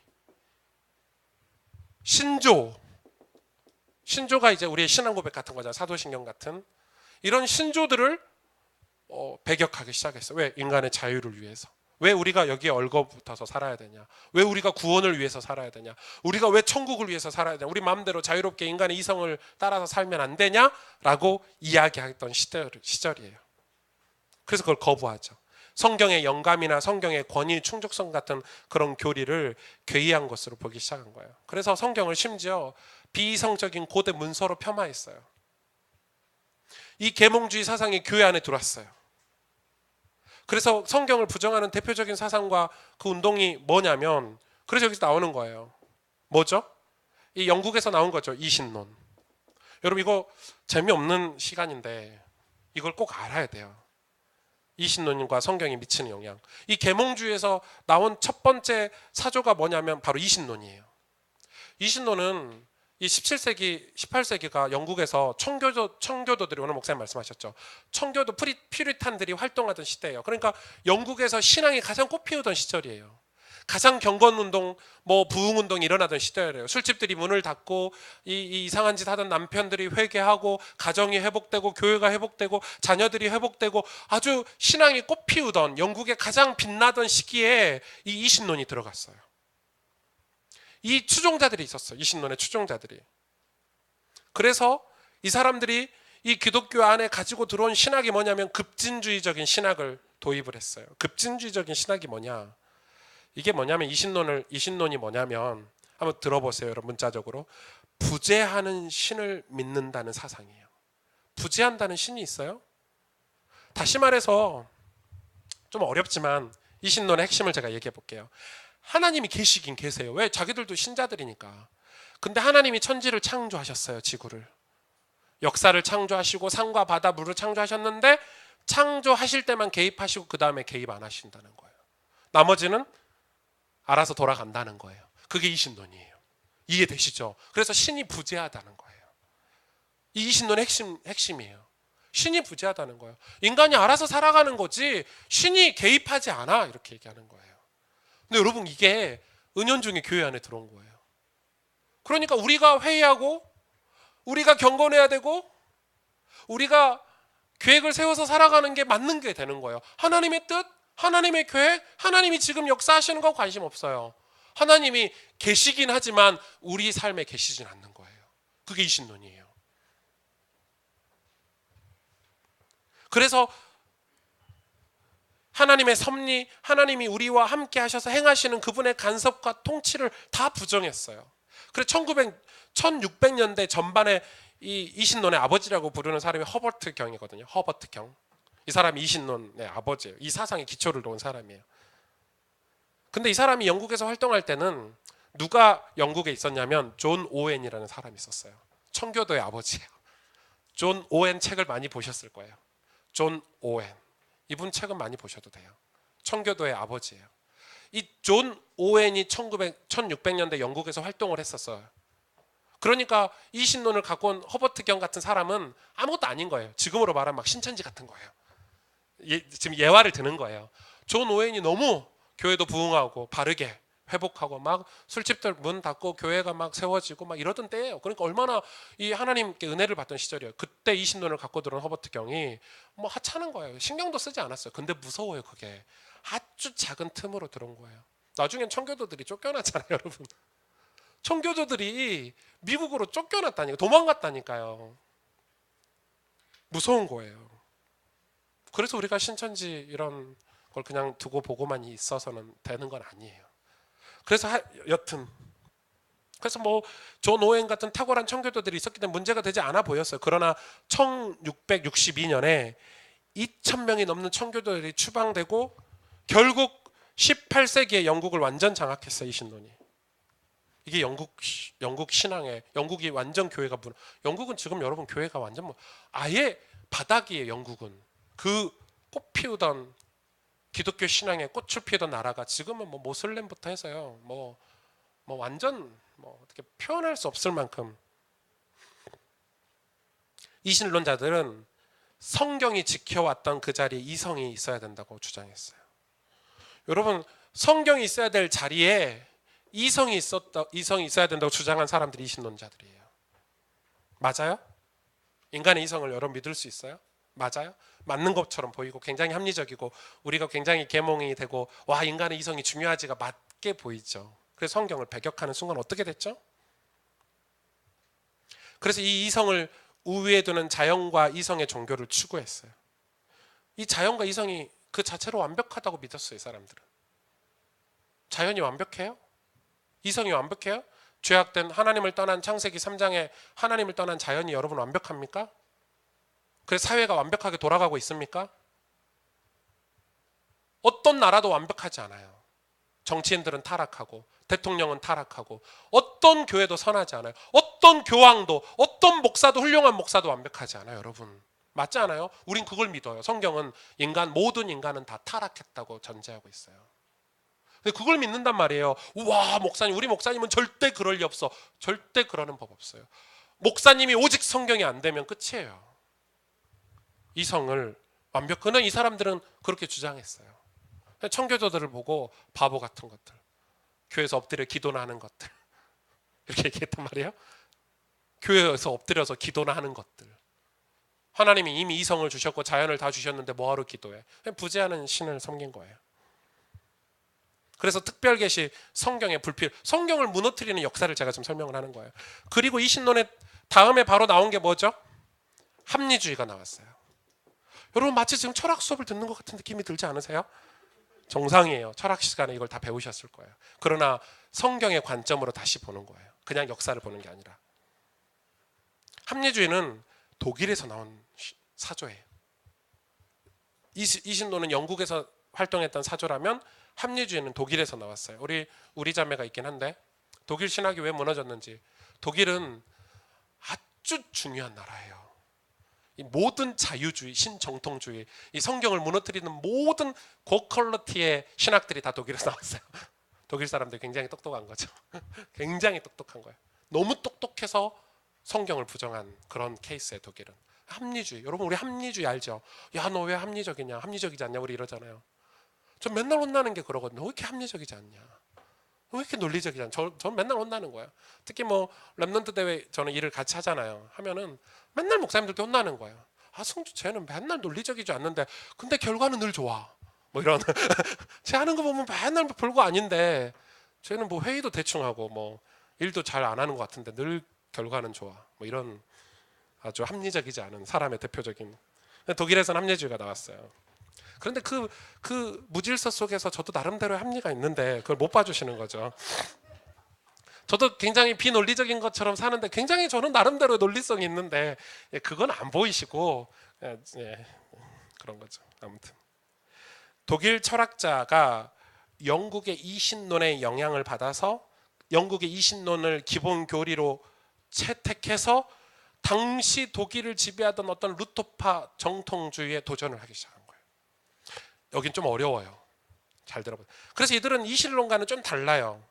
신조가 이제 우리의 신앙 고백 같은 거잖아요. 사도신경 같은 이런 신조들을 배격하기 시작했어요. 왜? 인간의 자유를 위해서. 왜 우리가 여기에 얼거붙어서 살아야 되냐? 왜 우리가 구원을 위해서 살아야 되냐? 우리가 왜 천국을 위해서 살아야 되냐? 우리 마음대로 자유롭게 인간의 이성을 따라서 살면 안 되냐? 라고 이야기했던 시절이에요. 그래서 그걸 거부하죠. 성경의 영감이나 성경의 권위, 충족성 같은 그런 교리를 괴이한 것으로 보기 시작한 거예요. 그래서 성경을 심지어 비이성적인 고대 문서로 폄하했어요. 이 계몽주의 사상이 교회 안에 들어왔어요. 그래서 성경을 부정하는 대표적인 사상과 그 운동이 뭐냐면, 그래서 여기서 나오는 거예요. 뭐죠? 이 영국에서 나온 거죠. 이신론. 여러분 이거 재미없는 시간인데 이걸 꼭 알아야 돼요. 이신론과 성경이 미치는 영향. 이 계몽주의에서 나온 첫 번째 사조가 뭐냐면 바로 이신론이에요. 이신론은 이 17세기, 18세기가 영국에서 청교도들이, 오늘 목사님 말씀하셨죠. 청교도 퓨리탄들이 활동하던 시대예요. 그러니까 영국에서 신앙이 가장 꽃피우던 시절이에요. 가장 경건운동, 부흥운동이 일어나던 시대예요. 술집들이 문을 닫고 이 이상한 짓 하던 남편들이 회개하고 가정이 회복되고 교회가 회복되고 자녀들이 회복되고 아주 신앙이 꽃피우던 영국의 가장 빛나던 시기에 이 이신론이 들어갔어요. 이 추종자들이 있었어요. 이신론의 추종자들이. 그래서 이 사람들이 이 기독교 안에 가지고 들어온 신학이 뭐냐면 급진주의적인 신학을 도입을 했어요. 급진주의적인 신학이 뭐냐? 이게 뭐냐면 이신론이 뭐냐면 한번 들어보세요. 여러분 문자적으로. 부재하는 신을 믿는다는 사상이에요. 부재한다는 신이 있어요? 다시 말해서 좀 어렵지만 이신론의 핵심을 제가 얘기해 볼게요. 하나님이 계시긴 계세요. 왜? 자기들도 신자들이니까. 근데 하나님이 천지를 창조하셨어요. 지구를. 역사를 창조하시고 산과 바다, 물을 창조하셨는데 창조하실 때만 개입하시고 그 다음에 개입 안 하신다는 거예요. 나머지는 알아서 돌아간다는 거예요. 그게 이신론이에요. 이해되시죠? 그래서 신이 부재하다는 거예요. 이 이신론의 핵심이에요. 신이 부재하다는 거예요. 인간이 알아서 살아가는 거지 신이 개입하지 않아, 이렇게 얘기하는 거예요. 근데 여러분 이게 은연중에 교회 안에 들어온 거예요. 그러니까 우리가 회의하고 우리가 경건해야 되고 우리가 계획을 세워서 살아가는 게 맞는 게 되는 거예요. 하나님의 뜻, 하나님의 계획, 하나님이 지금 역사하시는 거 관심 없어요. 하나님이 계시긴 하지만 우리 삶에 계시진 않는 거예요. 그게 이신론이에요. 그래서 하나님의 섭리, 하나님이 우리와 함께 하셔서 행하시는 그분의 간섭과 통치를 다 부정했어요. 그래서 1600년대 전반에 이 이신론의 아버지라고 부르는 사람이 허버트 경이거든요. 허버트 경. 이 사람이 이신론의 아버지예요. 이 사상의 기초를 놓은 사람이에요. 근데 이 사람이 영국에서 활동할 때는 누가 영국에 있었냐면 존 오웬이라는 사람이 있었어요. 청교도의 아버지예요. 존 오웬 책을 많이 보셨을 거예요. 존 오웬. 이분 책은 많이 보셔도 돼요. 청교도의 아버지예요. 이 존 오웬이 1600년대 영국에서 활동을 했었어요. 그러니까 이 신론을 갖고 온 허버트 경 같은 사람은 아무것도 아닌 거예요. 지금으로 말하면 막 신천지 같은 거예요. 지금 예화를 드는 거예요. 존 오웬이 너무 교회도 부흥하고 바르게 회복하고 막 술집들 문 닫고 교회가 막 세워지고 막 이러던 때예요. 그러니까 얼마나 이 하나님께 은혜를 받던 시절이에요. 그때 이 신론을 갖고 들어온 허버트 경이 하찮은 거예요. 신경도 쓰지 않았어요. 근데 무서워요. 그게 아주 작은 틈으로 들어온 거예요. 나중엔 청교도들이 쫓겨났잖아요, 여러분. 청교도들이 미국으로 쫓겨났다니까, 도망갔다니까요. 무서운 거예요. 그래서 우리가 신천지 이런 걸 그냥 두고 보고만 있어서는 되는 건 아니에요. 그래서 여튼 그래서 존 오웬 같은 탁월한 청교도들이 있었기 때문에 문제가 되지 않아 보였어요. 그러나 1662년에 2,000명이 넘는 청교도들이 추방되고 결국 18세기에 영국을 완전 장악했어요. 이 신론이. 이게 영국 신앙의, 영국이 완전 교회가 영국은 지금 여러분 교회가 완전 아예 바닥이에요. 영국은 그 꽃피우던 기독교 신앙의 꽃을 피우던 나라가 지금은 모슬렘부터 해서요. 완전 어떻게 표현할 수 없을 만큼 이신론자들은 성경이 지켜왔던 그 자리에 이성이 있어야 된다고 주장했어요. 여러분, 성경이 있어야 될 자리에 이성이 있어야 된다고 주장한 사람들이 이신론자들이에요. 맞아요? 인간의 이성을 여러분 믿을 수 있어요? 맞아요? 맞는 것처럼 보이고 굉장히 합리적이고 우리가 굉장히 계몽이 되고 와, 인간의 이성이 중요하지가 맞게 보이죠. 그래서 성경을 배격하는 순간 어떻게 됐죠? 그래서 이 이성을 우위에 두는 자연과 이성의 종교를 추구했어요. 이 자연과 이성이 그 자체로 완벽하다고 믿었어요. 사람들은. 자연이 완벽해요? 이성이 완벽해요? 죄악된 하나님을 떠난 창세기 3장에 하나님을 떠난 자연이 여러분 완벽합니까? 그래서 사회가 완벽하게 돌아가고 있습니까? 어떤 나라도 완벽하지 않아요. 정치인들은 타락하고 대통령은 타락하고 어떤 교회도 선하지 않아요. 어떤 교황도 어떤 목사도 훌륭한 목사도 완벽하지 않아요. 여러분 맞지 않아요? 우린 그걸 믿어요. 성경은 모든 인간은 다 타락했다고 전제하고 있어요. 근데 그걸 믿는단 말이에요. 와, 목사님, 우리 목사님은 절대 그럴 리 없어. 절대 그러는 법 없어요. 목사님이 오직 성경이 안 되면 끝이에요. 이성을 그는 이 사람들은 그렇게 주장했어요. 청교도들을 보고 바보 같은 것들, 교회에서 엎드려 기도나 하는 것들 이렇게 얘기했단 말이에요. 교회에서 엎드려서 기도나 하는 것들. 하나님이 이미 이성을 주셨고 자연을 다 주셨는데 뭐하러 기도해? 부재하는 신을 섬긴 거예요. 그래서 특별계시 성경의 성경을 무너뜨리는 역사를 제가 좀 설명을 하는 거예요. 그리고 이 신론의 다음에 바로 나온 게 뭐죠? 합리주의가 나왔어요. 여러분 마치 지금 철학 수업을 듣는 것 같은 느낌이 들지 않으세요? 정상이에요. 철학 시간에 이걸 다 배우셨을 거예요. 그러나 성경의 관점으로 다시 보는 거예요. 그냥 역사를 보는 게 아니라. 합리주의는 독일에서 나온 사조예요. 이 신론은 영국에서 활동했던 사조라면 합리주의는 독일에서 나왔어요. 우리 자매가 있긴 한데 독일 신학이 왜 무너졌는지. 독일은 아주 중요한 나라예요. 이 모든 자유주의, 신정통주의, 이 성경을 무너뜨리는 모든 고퀄리티의 신학들이 다 독일에서 나왔어요. 독일 사람들 굉장히 똑똑한 거죠. 굉장히 똑똑한 거예요. 너무 똑똑해서 성경을 부정한 그런 케이스예요. 독일은. 합리주의. 여러분 우리 합리주의 알죠? 야, 너 왜 합리적이냐? 합리적이지 않냐? 우리 이러잖아요. 전 맨날 혼나는 게 그러거든요. 왜 이렇게 합리적이지 않냐? 왜 이렇게 논리적이지 않냐? 전 맨날 혼나는 거예요. 특히 뭐 랩넌트 대회 저는 일을 같이 하잖아요. 하면은 맨날 목사님들께 혼나는 거예요. 아, 성주 쟤는 맨날 논리적이지 않는데 근데 결과는 늘 좋아. 뭐 이런 쟤 하는 거 보면 맨날 별거 아닌데 쟤는 뭐 회의도 대충 하고 뭐 일도 잘 안 하는 것 같은데 늘 결과는 좋아. 뭐 이런 아주 합리적이지 않은 사람의 대표적인. 독일에서는 합리주의가 나왔어요. 그런데 그 무질서 속에서 저도 나름대로의 합리가 있는데 그걸 못 봐주시는 거죠. 저도 굉장히 비논리적인 것처럼 사는데 굉장히 저는 나름대로 논리성이 있는데 그건 안 보이시고 그런 거죠. 아무튼 독일 철학자가 영국의 이신론의 영향을 받아서 영국의 이신론을 기본 교리로 채택해서 당시 독일을 지배하던 어떤 루터파 정통주의에 도전을 하기 시작한 거예요. 여긴 좀 어려워요. 잘 들어보세요. 그래서 이들은 이신론과는 좀 달라요.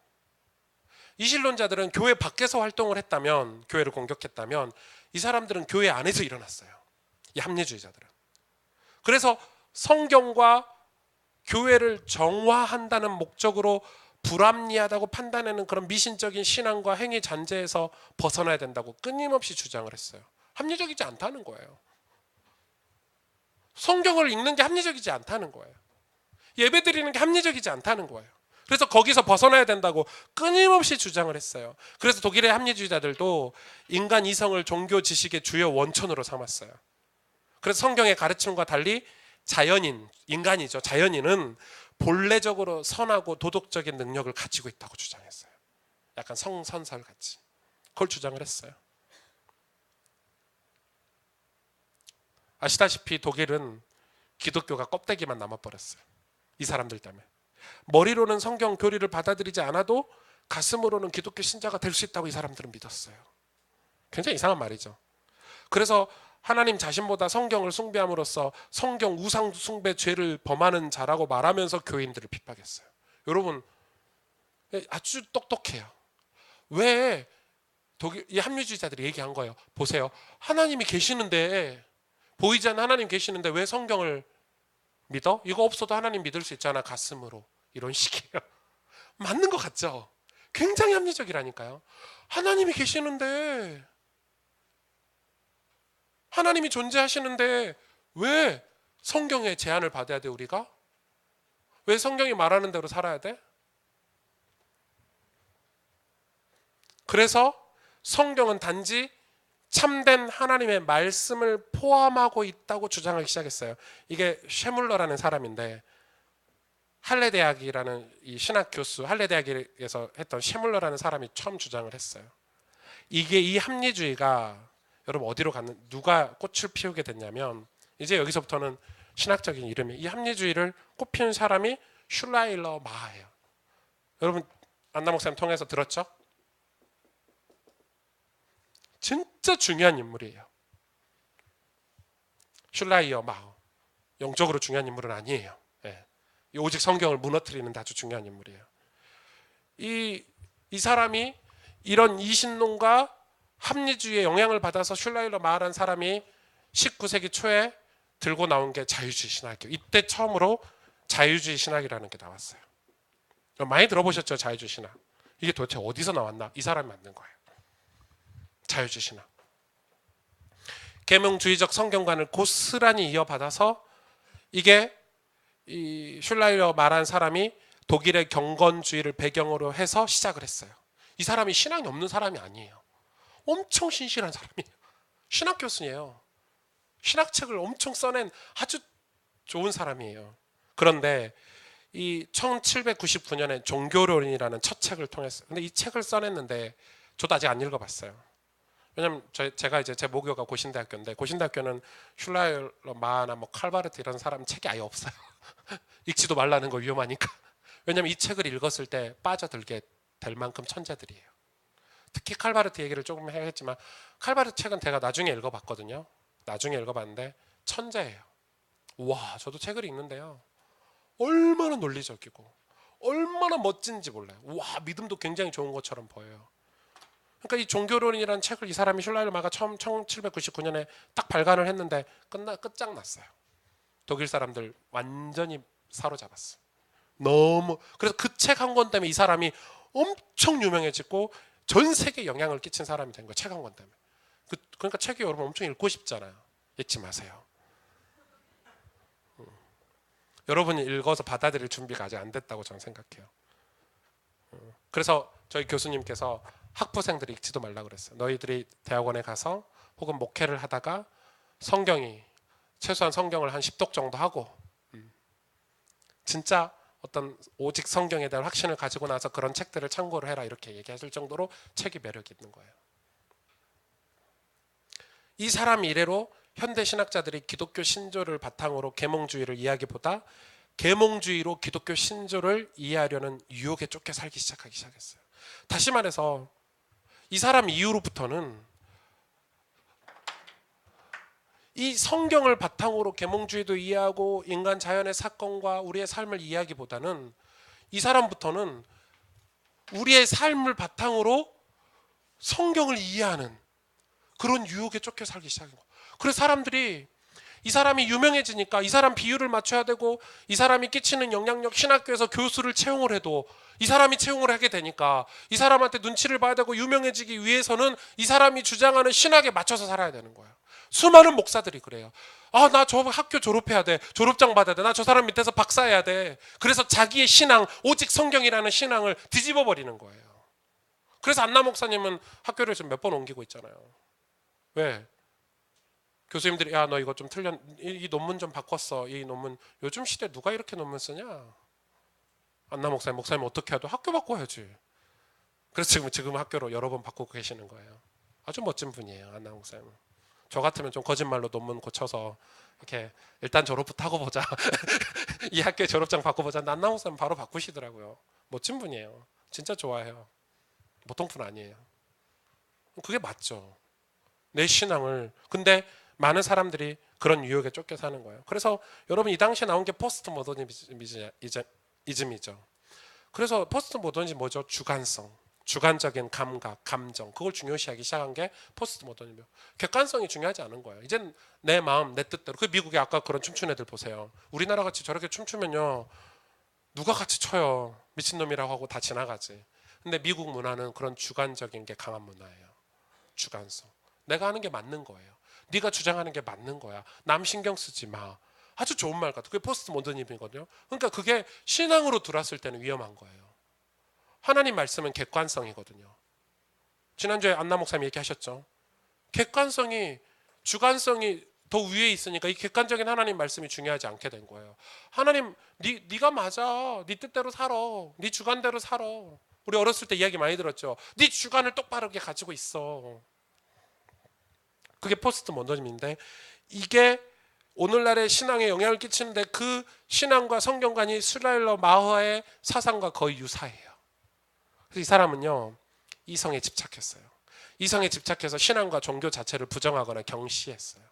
이신론자들은 교회 밖에서 활동을 했다면, 교회를 공격했다면 이 사람들은 교회 안에서 일어났어요. 이 합리주의자들은. 그래서 성경과 교회를 정화한다는 목적으로 불합리하다고 판단하는 그런 미신적인 신앙과 행위 잔재에서 벗어나야 된다고 끊임없이 주장을 했어요. 합리적이지 않다는 거예요. 성경을 읽는 게 합리적이지 않다는 거예요. 예배 드리는 게 합리적이지 않다는 거예요. 그래서 거기서 벗어나야 된다고 끊임없이 주장을 했어요. 그래서 독일의 합리주의자들도 인간 이성을 종교 지식의 주요 원천으로 삼았어요. 그래서 성경의 가르침과 달리 인간이죠. 자연인은 본래적으로 선하고 도덕적인 능력을 가지고 있다고 주장했어요. 약간 성선설 같이. 그걸 주장을 했어요. 아시다시피 독일은 기독교가 껍데기만 남아버렸어요. 이 사람들 때문에. 머리로는 성경 교리를 받아들이지 않아도 가슴으로는 기독교 신자가 될 수 있다고 이 사람들은 믿었어요. 굉장히 이상한 말이죠. 그래서 하나님 자신보다 성경을 숭배함으로써 성경 우상 숭배 죄를 범하는 자라고 말하면서 교인들을 핍박했어요. 여러분 아주 똑똑해요. 왜 독일 이 합리주의자들이 얘기한 거예요. 보세요. 하나님이 계시는데 보이지 않는 하나님 계시는데 왜 성경을 믿어? 이거 없어도 하나님 믿을 수 있잖아, 가슴으로. 이런 식이에요. 맞는 것 같죠? 굉장히 합리적이라니까요. 하나님이 계시는데, 하나님이 존재하시는데 왜 성경의 제한을 받아야 돼, 우리가? 왜 성경이 말하는 대로 살아야 돼? 그래서 성경은 단지 참된 하나님의 말씀을 포함하고 있다고 주장하기 시작했어요. 이게 쉐물러라는 사람인데, 할레대학이라는 이 신학 교수, 할레대학에서 했던 쉐물러라는 사람이 처음 주장을 했어요. 이게 이 합리주의가 여러분 어디로 갔는, 누가 꽃을 피우게 됐냐면, 이제 여기서부터는 신학적인 이름이, 이 합리주의를 꽃피운 사람이 슐라일러 마하예요. 여러분 안나 목사님 통해서 들었죠? 진짜 중요한 인물이에요. 슐라이어 마하. 영적으로 중요한 인물은 아니에요. 예. 오직 성경을 무너뜨리는 아주 중요한 인물이에요. 이 사람이 이런 이신론과 합리주의의 영향을 받아서 슐라일러 마하라는 사람이 19세기 초에 들고 나온 게 자유주의 신학이에요. 이때 처음으로 자유주의 신학이라는 게 나왔어요. 많이 들어보셨죠? 자유주의 신학. 이게 도대체 어디서 나왔나? 이 사람이 만든 거예요. 자유주의 신학. 계명주의적 성경관을 고스란히 이어받아서 이게 이 슐라이러 말한 사람이 독일의 경건주의를 배경으로 해서 시작을 했어요. 이 사람이 신앙이 없는 사람이 아니에요. 엄청 신실한 사람이에요. 신학 교수예요. 신학책을 엄청 써낸 아주 좋은 사람이에요. 그런데 이 1799년에 종교론이라는 첫 책을 통해서, 근데 이 책을 써냈는데 저도 아직 안 읽어봤어요. 왜냐면 제가 이제 제 모교가 고신대학교인데, 고신대학교는 슐라이러 마하나 뭐 칼바르트 이런 사람 책이 아예 없어요. 읽지도 말라는 거 위험하니까. 왜냐면 이 책을 읽었을 때 빠져들게 될 만큼 천재들이에요. 특히 칼바르트 얘기를 조금 했지만, 칼바르트 책은 제가 나중에 읽어봤거든요. 나중에 읽어봤는데 천재예요. 와, 저도 책을 읽는데요, 얼마나 논리적이고 얼마나 멋진지 몰라요. 와, 믿음도 굉장히 좋은 것처럼 보여요. 그러니까 이 종교론이라는 책을 이 사람이 슐라이러 마가 처음 1799년에 딱 발간을 했는데 끝장났어요. 독일 사람들 완전히 사로잡았어. 너무. 그래서 그 책 한 권 때문에 이 사람이 엄청 유명해지고 전 세계에 영향을 끼친 사람이 된 거예요. 책 한 권 때문에. 그러니까 책이 여러분 엄청 읽고 싶잖아요. 읽지 마세요. 여러분이 읽어서 받아들일 준비가 아직 안 됐다고 저는 생각해요. 그래서 저희 교수님께서 학부생들이 읽지도 말라 그랬어요. 너희들이 대학원에 가서 혹은 목회를 하다가 최소한 성경을 한 10독 정도 하고, 진짜 어떤 오직 성경에 대한 확신을 가지고 나서 그런 책들을 참고를 해라, 이렇게 얘기하실 정도로 책이 매력이 있는 거예요. 이 사람 이래로 현대 신학자들이 기독교 신조를 바탕으로 계몽주의를 이해하기보다 계몽주의로 기독교 신조를 이해하려는 유혹에 쫓겨 살기 시작했어요. 다시 말해서 이 사람 이후로부터는 이 성경을 바탕으로 계몽주의도 이해하고 인간 자연의 사건과 우리의 삶을 이해하기보다는, 이 사람부터는 우리의 삶을 바탕으로 성경을 이해하는 그런 유혹에 쫓겨 살기 시작한 거예요. 그래서 사람들이 이 사람이 유명해지니까 이 사람 비율을 맞춰야 되고, 이 사람이 끼치는 영향력, 신학교에서 교수를 채용을 해도 이 사람이 채용을 하게 되니까 이 사람한테 눈치를 봐야 되고, 유명해지기 위해서는 이 사람이 주장하는 신학에 맞춰서 살아야 되는 거예요. 수많은 목사들이 그래요. 아, 나 저 학교 졸업해야 돼. 졸업장 받아야 돼. 나 저 사람 밑에서 박사해야 돼. 그래서 자기의 신앙, 오직 성경이라는 신앙을 뒤집어 버리는 거예요. 그래서 안나 목사님은 학교를 지금 몇 번 옮기고 있잖아요. 왜? 교수님들이 야, 너 이거 좀 틀렸, 이 논문 좀 바꿨어. 이 논문 요즘 시대 누가 이렇게 논문 쓰냐? 안나 목사님 어떻게 해도 학교 바꿔야지. 그래서 지금 학교로 여러 번 바꾸고 계시는 거예요. 아주 멋진 분이에요, 안나 목사님. 저 같으면 좀 거짓말로 논문 고쳐서 이렇게 일단 졸업부터 하고 보자. 이 학교에 졸업장 바꿔보자. 안나 목사님 바로 바꾸시더라고요. 멋진 분이에요. 진짜 좋아해요. 보통 분 아니에요. 그게 맞죠. 내 신앙을. 근데 많은 사람들이 그런 유혹에 쫓겨 사는 거예요. 그래서 여러분 이 당시에 나온 게 포스트 모더니즘이죠. 그래서 포스트 모더니즘 뭐죠? 주관성. 주관적인 감각, 감정, 그걸 중요시하기 시작한 게 포스트 모더니즘이에요. 객관성이 중요하지 않은 거예요. 이젠 내 마음, 내 뜻대로. 그 미국의 아까 그런 춤추는 애들 보세요. 우리나라 같이 저렇게 춤추면요, 누가 같이 춰요. 미친놈이라고 하고 다 지나가지. 근데 미국 문화는 그런 주관적인 게 강한 문화예요. 주관성. 내가 하는 게 맞는 거예요. 네가 주장하는 게 맞는 거야. 남 신경 쓰지 마. 아주 좋은 말 같아. 그게 포스트 모더니즘이거든요. 그러니까 그게 신앙으로 들어왔을 때는 위험한 거예요. 하나님 말씀은 객관성이거든요. 지난주에 안나 목사님 얘기하셨죠. 객관성이, 주관성이 더 위에 있으니까 이 객관적인 하나님 말씀이 중요하지 않게 된 거예요. 하나님, 네가 맞아. 네 뜻대로 살아. 네 주관대로 살아. 우리 어렸을 때 이야기 많이 들었죠. 네 주관을 똑바르게 가지고 있어. 그게 포스트 모더니즘인데, 이게 오늘날의 신앙에 영향을 끼치는데 그 신앙과 성경관이 슐라일러 마허의 사상과 거의 유사해요. 그래서 이 사람은요, 이성에 집착했어요. 이성에 집착해서 신앙과 종교 자체를 부정하거나 경시했어요.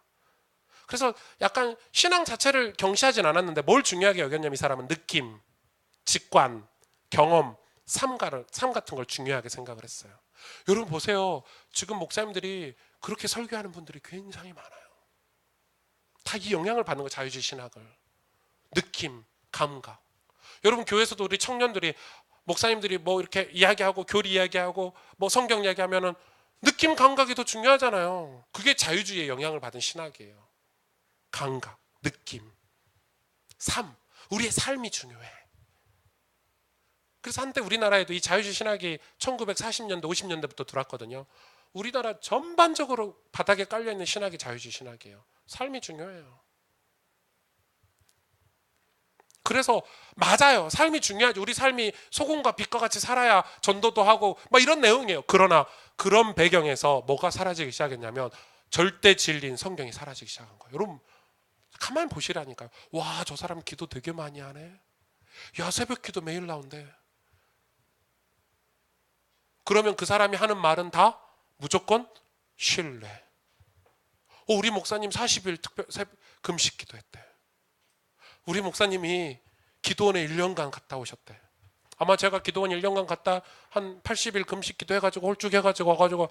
그래서 약간 신앙 자체를 경시하진 않았는데 뭘 중요하게 여겼냐면 이 사람은 느낌, 직관, 경험, 삶 같은 걸 중요하게 생각을 했어요. 여러분 보세요. 지금 목사님들이 그렇게 설교하는 분들이 굉장히 많아요. 다 이 영향을 받는 거예요. 자유주의 신학을. 느낌, 감각. 여러분 교회에서도 우리 청년들이, 목사님들이 뭐 이렇게 이야기하고 교리 이야기하고 뭐 성경 이야기하면은 느낌 감각이 더 중요하잖아요. 그게 자유주의의 영향을 받은 신학이에요. 감각, 느낌, 삶. 우리의 삶이 중요해. 그래서 한때 우리나라에도 이 자유주의 신학이 1940년대, 50년대부터 들어왔거든요. 우리나라 전반적으로 바닥에 깔려있는 신학이 자유주의 신학이에요. 삶이 중요해요. 그래서 맞아요. 삶이 중요하죠. 우리 삶이 소금과 빛과 같이 살아야 전도도 하고 막 이런 내용이에요. 그러나 그런 배경에서 뭐가 사라지기 시작했냐면 절대 진리인 성경이 사라지기 시작한 거예요. 여러분 가만히 보시라니까요. 와, 저 사람 기도 되게 많이 하네. 야, 새벽 기도 매일 나온대. 그러면 그 사람이 하는 말은 다 무조건 신뢰. 우리 목사님 40일 특별 금식 기도했대. 우리 목사님이 기도원에 1년간 갔다 오셨대. 아마 제가 기도원 1년간 갔다 한 80일 금식 기도해가지고 홀쭉해가지고 와가지고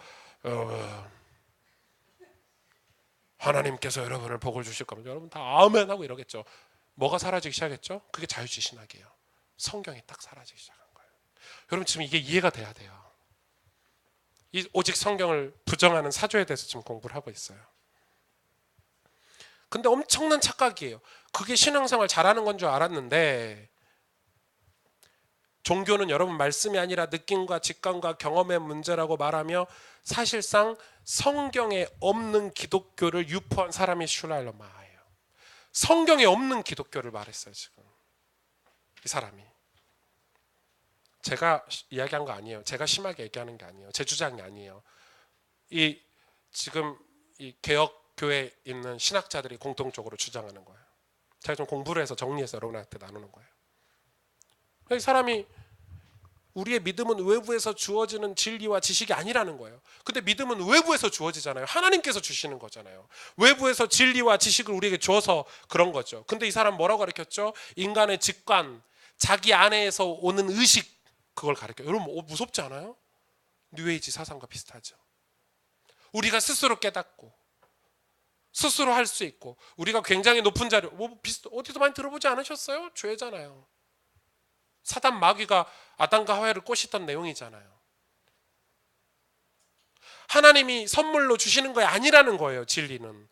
하나님께서 여러분을 복을 주실 겁니다. 여러분 다 아멘 하고 이러겠죠. 뭐가 사라지기 시작했죠? 그게 자유주의 신학이에요. 성경이 딱 사라지기 시작한 거예요. 여러분 지금 이게 이해가 돼야 돼요. 이 오직 성경을 부정하는 사조에 대해서 지금 공부를 하고 있어요. 근데 엄청난 착각이에요. 그게 신앙생활 잘하는 건 줄 알았는데 종교는 여러분 말씀이 아니라 느낌과 직감과 경험의 문제라고 말하며 사실상 성경에 없는 기독교를 유포한 사람이 슐라일러 마하예요. 성경에 없는 기독교를 말했어요. 지금 이 사람이. 제가 이야기한 거 아니에요. 제가 심하게 얘기하는 게 아니에요. 제 주장이 아니에요. 이 지금 이 개혁교회에 있는 신학자들이 공통적으로 주장하는 거예요. 제가 좀 공부를 해서 정리해서 여러분한테 나누는 거예요. 이 사람이 우리의 믿음은 외부에서 주어지는 진리와 지식이 아니라는 거예요. 근데 믿음은 외부에서 주어지잖아요. 하나님께서 주시는 거잖아요. 외부에서 진리와 지식을 우리에게 줘서 그런 거죠. 근데 이 사람 뭐라고 가르쳤죠? 인간의 직관, 자기 안에서 오는 의식, 그걸 가르쳐요. 여러분 무섭지 않아요? 뉴에이지 사상과 비슷하죠. 우리가 스스로 깨닫고 스스로 할 수 있고 우리가 굉장히 높은 자료 어디서 많이 들어보지 않으셨어요? 죄잖아요. 사단 마귀가 아담과 하와를 꼬시던 내용이잖아요. 하나님이 선물로 주시는 거 아니라는 거예요. 진리는.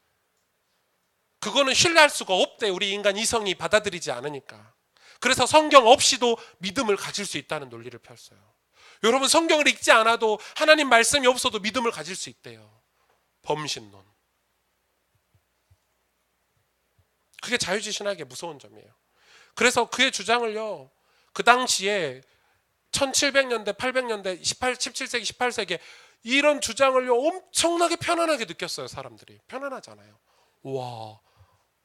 그거는 신뢰할 수가 없대. 우리 인간 이성이 받아들이지 않으니까. 그래서 성경 없이도 믿음을 가질 수 있다는 논리를 펼쳐요. 여러분 성경을 읽지 않아도 하나님 말씀이 없어도 믿음을 가질 수 있대요. 범신론. 그게 자유주의 신학의 무서운 점이에요. 그래서 그의 주장을요. 그 당시에 1700년대, 800년대, 17세기, 18세기에 이런 주장을요. 엄청나게 편안하게 느꼈어요. 사람들이. 편안하잖아요. 와,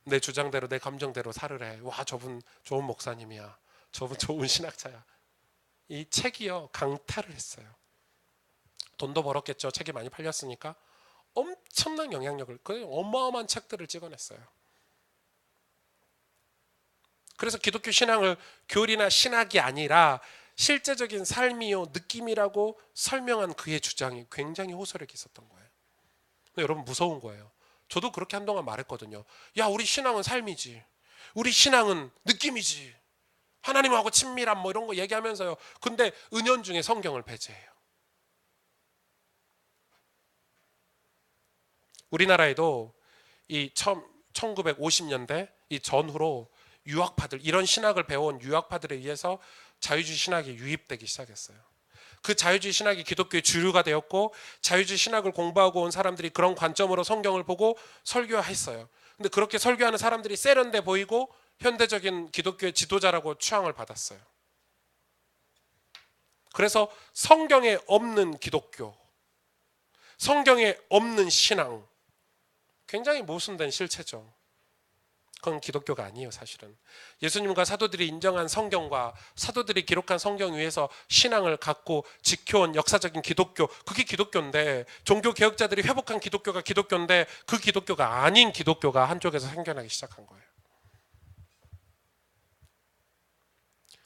내 주장대로 내 감정대로 살으래. 와, 저분 좋은 목사님이야. 저분 좋은 신학자야. 이 책이요. 강타를 했어요. 돈도 벌었겠죠. 책이 많이 팔렸으니까. 엄청난 영향력을, 그 어마어마한 책들을 찍어냈어요. 그래서 기독교 신앙을 교리나 신학이 아니라 실제적인 삶이요 느낌이라고 설명한 그의 주장이 굉장히 호소력이 있었던 거예요. 근데 여러분 무서운 거예요. 저도 그렇게 한동안 말했거든요. 야, 우리 신앙은 삶이지, 우리 신앙은 느낌이지, 하나님하고 친밀함 뭐 이런 거 얘기하면서요. 근데 은연중에 성경을 배제해요. 우리나라에도 이 1950년대 이 전후로 유학파들, 이런 신학을 배워온 유학파들에 의해서 자유주의 신학이 유입되기 시작했어요. 그 자유주의 신학이 기독교의 주류가 되었고, 자유주의 신학을 공부하고 온 사람들이 그런 관점으로 성경을 보고 설교했어요. 근데 그렇게 설교하는 사람들이 세련돼 보이고 현대적인 기독교의 지도자라고 추앙을 받았어요. 그래서 성경에 없는 기독교, 성경에 없는 신앙, 굉장히 모순된 실체죠. 그건 기독교가 아니에요, 사실은. 예수님과 사도들이 인정한 성경과 사도들이 기록한 성경 위에서 신앙을 갖고 지켜온 역사적인 기독교, 그게 기독교인데, 종교 개혁자들이 회복한 기독교가 기독교인데 그 기독교가 아닌 기독교가 한쪽에서 생겨나기 시작한 거예요.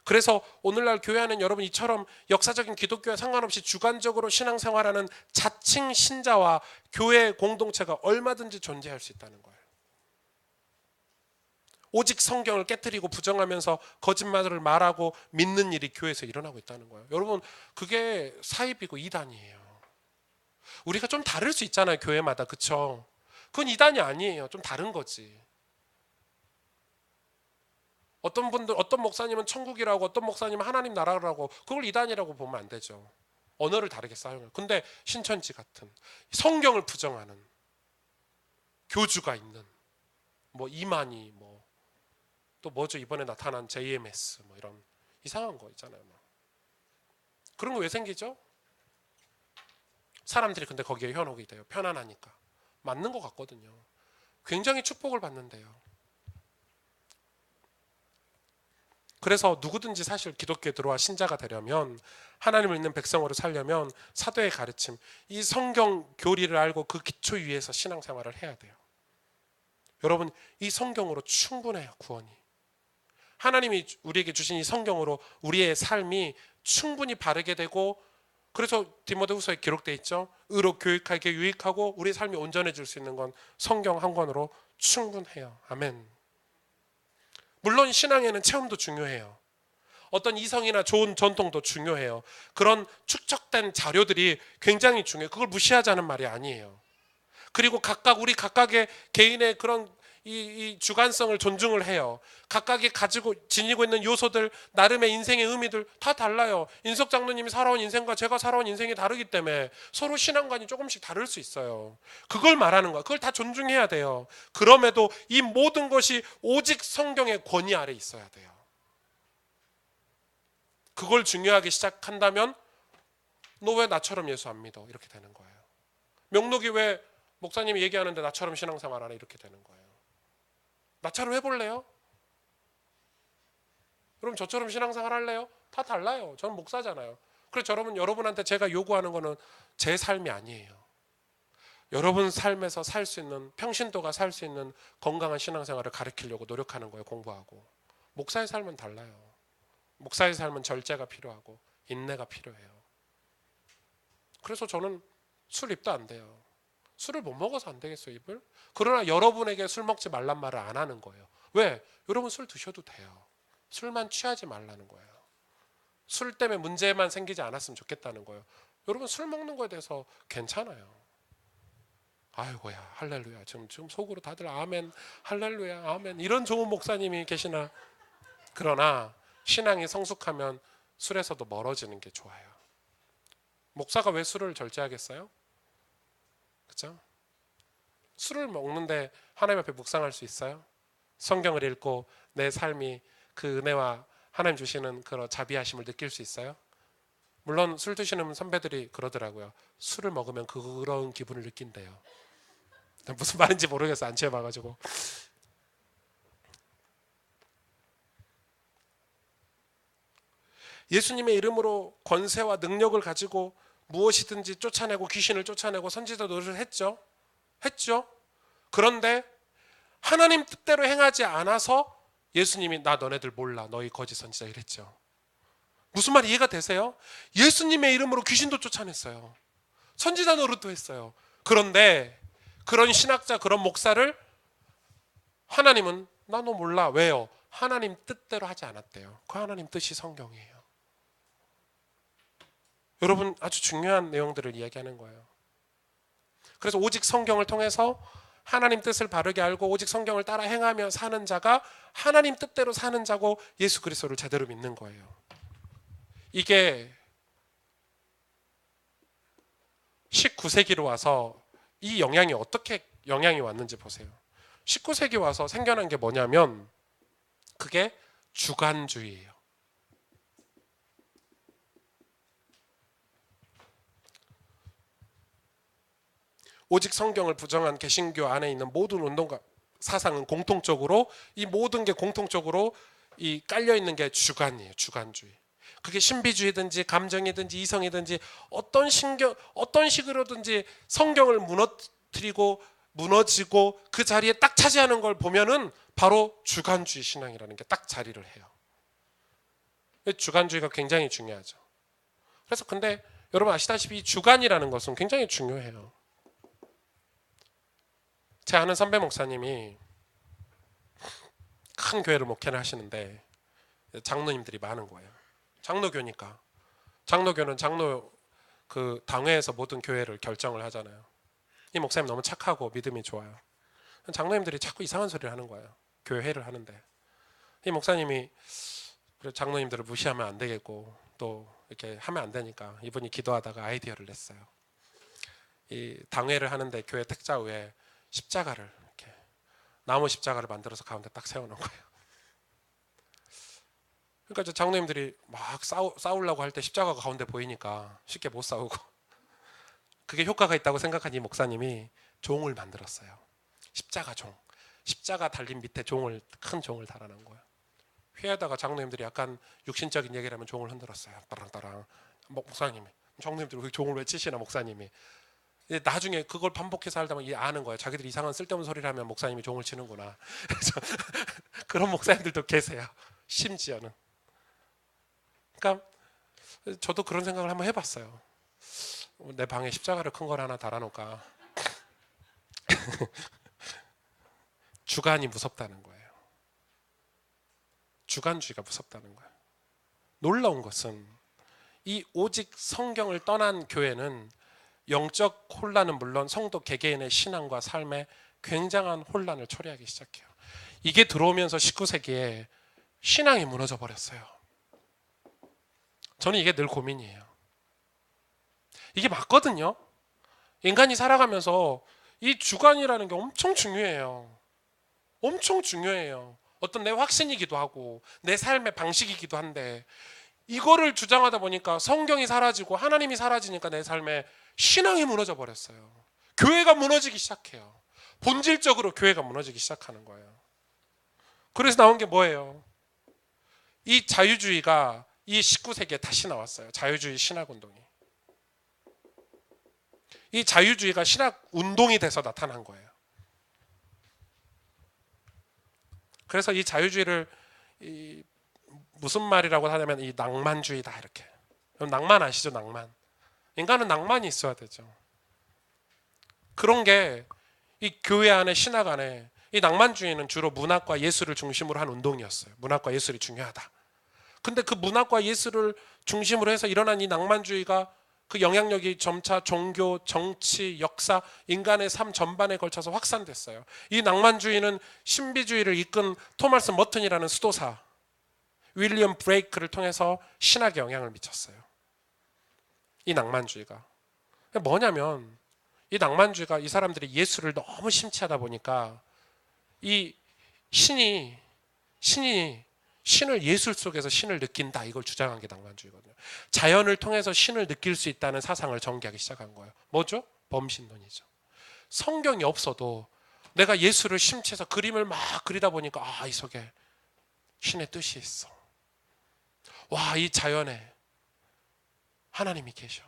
그래서 오늘날 교회 안은 여러분 이처럼 역사적인 기독교와 상관없이 주관적으로 신앙생활하는 자칭 신자와 교회 공동체가 얼마든지 존재할 수 있다는 거예요. 오직 성경을 깨트리고 부정하면서 거짓말을 말하고 믿는 일이 교회에서 일어나고 있다는 거예요. 여러분, 그게 사입이고 이단이에요. 우리가 좀 다를 수 있잖아요, 교회마다. 그쵸? 그건 이단이 아니에요. 좀 다른 거지. 어떤 분들, 어떤 목사님은 천국이라고, 어떤 목사님은 하나님 나라라고, 그걸 이단이라고 보면 안 되죠. 언어를 다르게 사용해요. 근데 신천지 같은 성경을 부정하는 교주가 있는 뭐 이만희, 뭐 또 뭐죠, 이번에 나타난 JMS 뭐 이런 이상한 거 있잖아요. 뭐. 그런 거 왜 생기죠? 사람들이 근데 거기에 현혹이 돼요. 편안하니까. 맞는 것 같거든요. 굉장히 축복을 받는데요. 그래서 누구든지 사실 기독교에 들어와 신자가 되려면, 하나님을 믿는 백성으로 살려면 사도의 가르침, 이 성경 교리를 알고 그 기초 위에서 신앙생활을 해야 돼요. 여러분, 이 성경으로 충분해요, 구원이. 하나님이 우리에게 주신 이 성경으로 우리의 삶이 충분히 바르게 되고, 그래서 디모데후서에 기록되어 있죠. 의로 교육하게 유익하고 우리의 삶이 온전해질 수 있는 건 성경 한 권으로 충분해요. 아멘. 물론 신앙에는 체험도 중요해요. 어떤 이성이나 좋은 전통도 중요해요. 그런 축적된 자료들이 굉장히 중요해요. 그걸 무시하자는 말이 아니에요. 그리고 우리 각각의 개인의 그런 이 주관성을 존중을 해요. 각각이 지니고 있는 요소들, 나름의 인생의 의미들 다 달라요. 인석 장로님이 살아온 인생과 제가 살아온 인생이 다르기 때문에 서로 신앙관이 조금씩 다를 수 있어요. 그걸 말하는 거야. 그걸 다 존중해야 돼요. 그럼에도 이 모든 것이 오직 성경의 권위 아래 있어야 돼요. 그걸 중요하게 시작한다면 너 왜 나처럼 예수 안 믿어? 이렇게 되는 거예요. 명록이 왜 목사님이 얘기하는데 나처럼 신앙생활 안 해? 이렇게 되는 거예요. 나처럼 해볼래요? 그럼 저처럼 신앙생활 할래요? 다 달라요. 저는 목사잖아요. 그래서 여러분한테 제가 요구하는 거는 제 삶이 아니에요. 여러분 삶에서 살 수 있는, 평신도가 살 수 있는 건강한 신앙생활을 가르치려고 노력하는 거예요. 공부하고. 목사의 삶은 달라요. 목사의 삶은 절제가 필요하고 인내가 필요해요. 그래서 저는 술 입도 안 돼요. 술을 못 먹어서 안 되겠어요, 입을? 그러나 여러분에게 술 먹지 말란 말을 안 하는 거예요. 왜? 여러분 술 드셔도 돼요. 술만 취하지 말라는 거예요. 술 때문에 문제만 생기지 않았으면 좋겠다는 거예요. 여러분 술 먹는 거에 대해서 괜찮아요. 아이고야, 할렐루야. 지금 속으로 다들 아멘, 할렐루야, 아멘, 이런 좋은 목사님이 계시나. 그러나 신앙이 성숙하면 술에서도 멀어지는 게 좋아요. 목사가 왜 술을 절제하겠어요? 그렇죠? 술을 먹는데 하나님 앞에 묵상할 수 있어요? 성경을 읽고 내 삶이 그 은혜와 하나님 주시는 그런 자비하심을 느낄 수 있어요? 물론 술 드시는 선배들이 그러더라고요. 술을 먹으면 그런 기분을 느낀대요. 무슨 말인지 모르겠어, 안 취해봐가지고. 예수님의 이름으로 권세와 능력을 가지고 무엇이든지 쫓아내고 귀신을 쫓아내고 선지자 노릇을 했죠. 그런데 하나님 뜻대로 행하지 않아서 예수님이 나 너네들 몰라, 너희 거짓 선지자 이랬죠. 무슨 말 이해가 되세요? 예수님의 이름으로 귀신도 쫓아냈어요. 선지자 노릇도 했어요. 그런데 그런 신학자, 그런 목사를 하나님은 나 너 몰라. 왜요? 하나님 뜻대로 하지 않았대요. 그 하나님 뜻이 성경이에요. 여러분, 아주 중요한 내용들을 이야기하는 거예요. 그래서 오직 성경을 통해서 하나님 뜻을 바르게 알고 오직 성경을 따라 행하며 사는 자가 하나님 뜻대로 사는 자고 예수 그리스도를 제대로 믿는 거예요. 이게 19세기로 와서 이 영향이 어떻게 영향이 왔는지 보세요. 19세기 와서 생겨난 게 뭐냐면 그게 주관주의예요. 오직 성경을 부정한 개신교 안에 있는 모든 운동가 사상은 공통적으로 이 모든 게 공통적으로 이 깔려 있는 게 주관이에요. 주관주의. 그게 신비주의든지 감정이든지 이성이든지 어떤 식으로든지 성경을 무너뜨리고 무너지고 그 자리에 딱 차지하는 걸 보면은 바로 주관주의 신앙이라는 게 딱 자리를 해요. 주관주의가 굉장히 중요하죠. 그래서 근데 여러분 아시다시피 주관이라는 것은 굉장히 중요해요. 제 아는 선배 목사님이 큰 교회를 목회를 하시는데 장로님들이 많은 거예요. 장로교니까. 장로교는 장로 그 당회에서 모든 교회를 결정을 하잖아요. 이 목사님 너무 착하고 믿음이 좋아요. 장로님들이 자꾸 이상한 소리를 하는 거예요. 교회를 하는데 이 목사님이 장로님들을 무시하면 안 되겠고 또 이렇게 하면 안 되니까 이분이 기도하다가 아이디어를 냈어요. 이 당회를 하는데 교회 택자 위에 십자가를 이렇게 나무 십자가를 만들어서 가운데 딱 세워놓은 거예요. 그러니까 이제 장로님들이 막 싸우려고 할 때 십자가가 가운데 보이니까 쉽게 못 싸우고 그게 효과가 있다고 생각한 이 목사님이 종을 만들었어요. 십자가 종. 십자가 달린 밑에 큰 종을 달아놓은 거예요. 회에다가 장로님들이 약간 육신적인 얘기를 하면 종을 흔들었어요. 따랑따랑. 목사님이. 장로님들이 왜 종을 왜 치시나 목사님이. 나중에 그걸 반복해서 하다 보면 아는 거예요. 자기들이 이상한 쓸데없는 소리를 하면 목사님이 종을 치는구나. 그래서 그런 목사님들도 계세요. 심지어는. 그러니까 저도 그런 생각을 한번 해봤어요. 내 방에 십자가를 큰 걸 하나 달아놓을까. 주관이 무섭다는 거예요. 주관주의가 무섭다는 거예요. 놀라운 것은 이 오직 성경을 떠난 교회는 영적 혼란은 물론 성도 개개인의 신앙과 삶에 굉장한 혼란을 초래하기 시작해요. 이게 들어오면서 19세기에 신앙이 무너져 버렸어요. 저는 이게 늘 고민이에요. 이게 맞거든요. 인간이 살아가면서 이 주관이라는 게 엄청 중요해요. 엄청 중요해요. 어떤 내 확신이기도 하고 내 삶의 방식이기도 한데 이거를 주장하다 보니까 성경이 사라지고 하나님이 사라지니까 내 삶에 신앙이 무너져 버렸어요. 교회가 무너지기 시작해요. 본질적으로 교회가 무너지기 시작하는 거예요. 그래서 나온 게 뭐예요? 이 자유주의가 이 19세기에 다시 나왔어요. 자유주의 신학운동이. 이 자유주의가 신학운동이 돼서 나타난 거예요. 그래서 이 자유주의를 무슨 말이라고 하냐면 이 낭만주의다 이렇게. 낭만 아시죠? 낭만. 인간은 낭만이 있어야 되죠. 그런 게 이 교회 안에 신학 안에 이 낭만주의는 주로 문학과 예술을 중심으로 한 운동이었어요. 문학과 예술이 중요하다. 근데 그 문학과 예술을 중심으로 해서 일어난 이 낭만주의가 그 영향력이 점차 종교, 정치, 역사, 인간의 삶 전반에 걸쳐서 확산됐어요. 이 낭만주의는 신비주의를 이끈 토마스 머튼이라는 수도사 윌리엄 브레이크를 통해서 신학에 영향을 미쳤어요. 이 낭만주의가 뭐냐면 이 낭만주의가 이 사람들이 예술을 너무 심취하다 보니까 이 신을 예술 속에서 신을 느낀다 이걸 주장한 게 낭만주의거든요. 자연을 통해서 신을 느낄 수 있다는 사상을 전개하기 시작한 거예요. 뭐죠? 범신론이죠. 성경이 없어도 내가 예술을 심취해서 그림을 막 그리다 보니까 이 속에 신의 뜻이 있어. 와, 이 자연에 하나님이 계셔.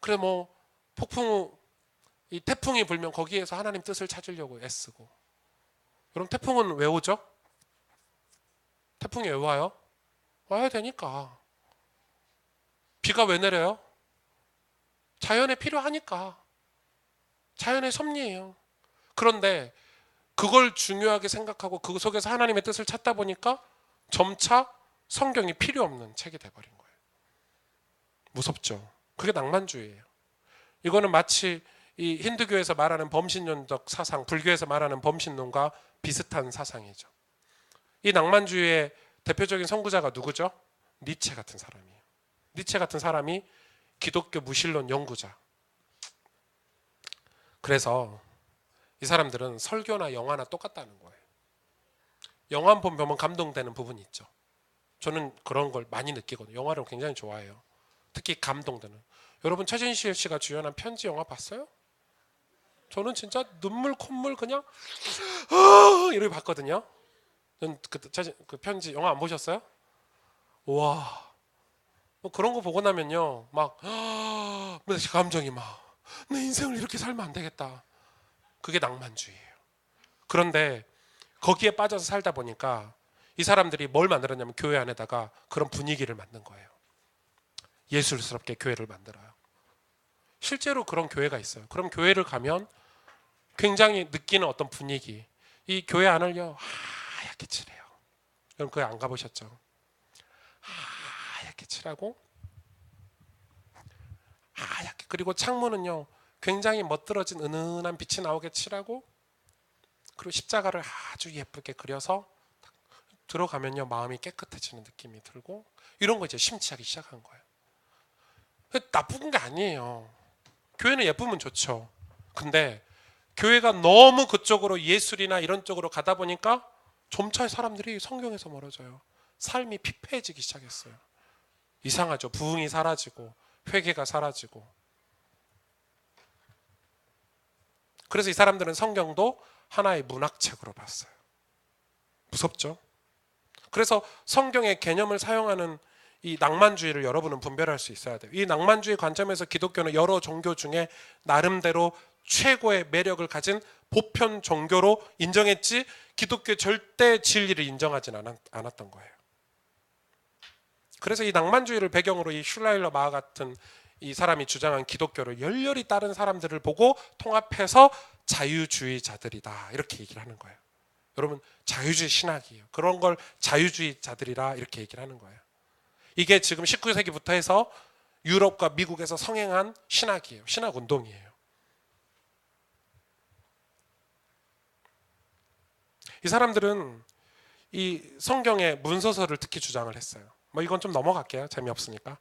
그래 이 태풍이 불면 거기에서 하나님 뜻을 찾으려고 애쓰고. 여러분 태풍은 왜 오죠? 태풍이 왜 와요? 와야 되니까. 비가 왜 내려요? 자연에 필요하니까. 자연의 섭리예요. 그런데 그걸 중요하게 생각하고 그 속에서 하나님의 뜻을 찾다 보니까 점차 성경이 필요 없는 책이 돼버린 거예요. 무섭죠. 그게 낭만주의예요. 이거는 마치 이 힌두교에서 말하는 범신론적 사상, 불교에서 말하는 범신론과 비슷한 사상이죠. 이 낭만주의의 대표적인 선구자가 누구죠? 니체 같은 사람이에요. 니체 같은 사람이 기독교 무신론 연구자. 그래서 이 사람들은 설교나 영화나 똑같다는 거예요. 영화 한 편 보면 감동되는 부분이 있죠. 저는 그런 걸 많이 느끼거든요. 영화를 굉장히 좋아해요. 특히 감동되는. 여러분 최진실 씨가 주연한 편지 영화 봤어요? 저는 진짜 눈물 콧물 그냥 이렇게 봤거든요. 그 편지 영화 안 보셨어요? 와, 뭐 그런 거 보고 나면요, 막 감정이 막 내 인생을 이렇게 살면 안 되겠다. 그게 낭만주의예요. 그런데 거기에 빠져서 살다 보니까 이 사람들이 뭘 만들었냐면 교회 안에다가 그런 분위기를 만든 거예요. 예술스럽게 교회를 만들어요. 실제로 그런 교회가 있어요. 그럼 교회를 가면 굉장히 느끼는 어떤 분위기. 이 교회 안을요 하얗게 칠해요. 여러분 교회 안 가보셨죠? 하얗게 칠하고 하얗게, 그리고 창문은요 굉장히 멋들어진 은은한 빛이 나오게 칠하고, 그리고 십자가를 아주 예쁘게 그려서 들어가면요 마음이 깨끗해지는 느낌이 들고, 이런 거 이제 심취하기 시작한 거예요. 나쁜 게 아니에요. 교회는 예쁘면 좋죠. 근데 교회가 너무 그쪽으로 예술이나 이런 쪽으로 가다 보니까 점차 사람들이 성경에서 멀어져요. 삶이 피폐해지기 시작했어요. 이상하죠. 부흥이 사라지고 회개가 사라지고. 그래서 이 사람들은 성경도 하나의 문학책으로 봤어요. 무섭죠? 그래서 성경의 개념을 사용하는 이 낭만주의를 여러분은 분별할 수 있어야 돼요. 이 낭만주의 관점에서 기독교는 여러 종교 중에 나름대로 최고의 매력을 가진 보편 종교로 인정했지, 기독교의 절대 진리를 인정하진 않았던 거예요. 그래서 이 낭만주의를 배경으로 이 슐라일러 마하 같은 이 사람이 주장한 기독교를 열렬히 따른 사람들을 보고 통합해서 자유주의자들이다 이렇게 얘기를 하는 거예요. 여러분 자유주의 신학이에요. 그런 걸 자유주의자들이라 이렇게 얘기를 하는 거예요. 이게 지금 19세기부터 해서 유럽과 미국에서 성행한 신학이에요. 신학 운동이에요. 이 사람들은 이 성경의 문서서를 특히 주장을 했어요. 뭐 이건 좀 넘어갈게요. 재미없으니까.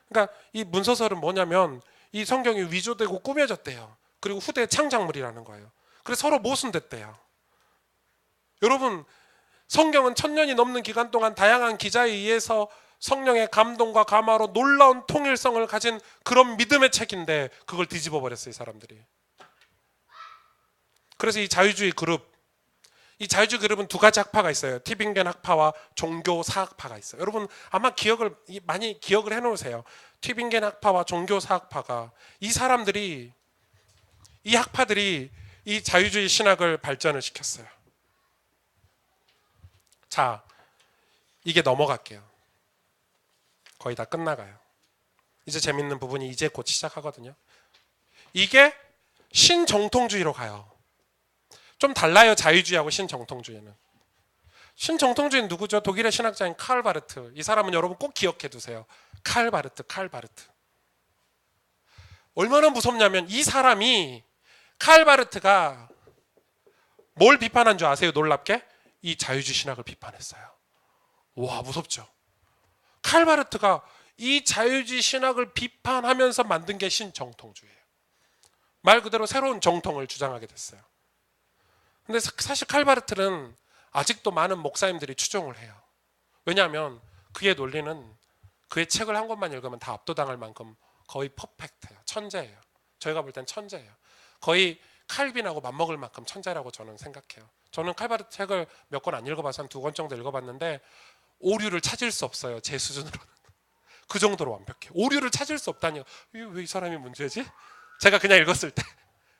그러니까 이 문서서는 뭐냐면 이 성경이 위조되고 꾸며졌대요. 그리고 후대 창작물이라는 거예요. 그래서 서로 모순됐대요. 여러분 성경은 1000년이 넘는 기간 동안 다양한 기자에 의해서 성령의 감동과 감화로 놀라운 통일성을 가진 그런 믿음의 책인데 그걸 뒤집어 버렸어요, 이 사람들이. 그래서 이 자유주의 그룹은 두 가지 학파가 있어요. 튜빙겐 학파와 종교사학파가 있어요. 여러분 아마 많이 기억을 해놓으세요. 튜빙겐 학파와 종교사학파가, 이 사람들이, 이 학파들이 이 자유주의 신학을 발전을 시켰어요. 자, 이게 넘어갈게요. 거의 다 끝나가요. 이제 재밌는 부분이 이제 곧 시작하거든요. 이게 신정통주의로 가요. 좀 달라요, 자유주의하고 신정통주의는. 신정통주의는 누구죠? 독일의 신학자인 칼 바르트. 이 사람은 여러분 꼭 기억해 두세요. 칼 바르트. 얼마나 무섭냐면 이 사람이, 칼 바르트가 뭘 비판한 줄 아세요? 놀랍게? 이 자유주의 신학을 비판했어요. 와, 무섭죠? 칼 바르트가 이 자유주의 신학을 비판하면서 만든 게 신정통주의예요. 말 그대로 새로운 정통을 주장하게 됐어요. 근데 사실 칼 바르트는 아직도 많은 목사님들이 추종을 해요. 왜냐하면 그의 논리는 그의 책을 한 권만 읽으면 다 압도당할 만큼 거의 퍼펙트해요. 천재예요. 저희가 볼 땐 천재예요. 거의 칼빈하고 맞먹을 만큼 천재라고 저는 생각해요. 저는 칼 바르트 책을 몇 권 안 읽어봐서 한 2권 정도 읽어봤는데 오류를 찾을 수 없어요. 제 수준으로는. 그 정도로 완벽해요. 오류를 찾을 수 없다니, 왜 이 사람이 문제지? 제가 그냥 읽었을 때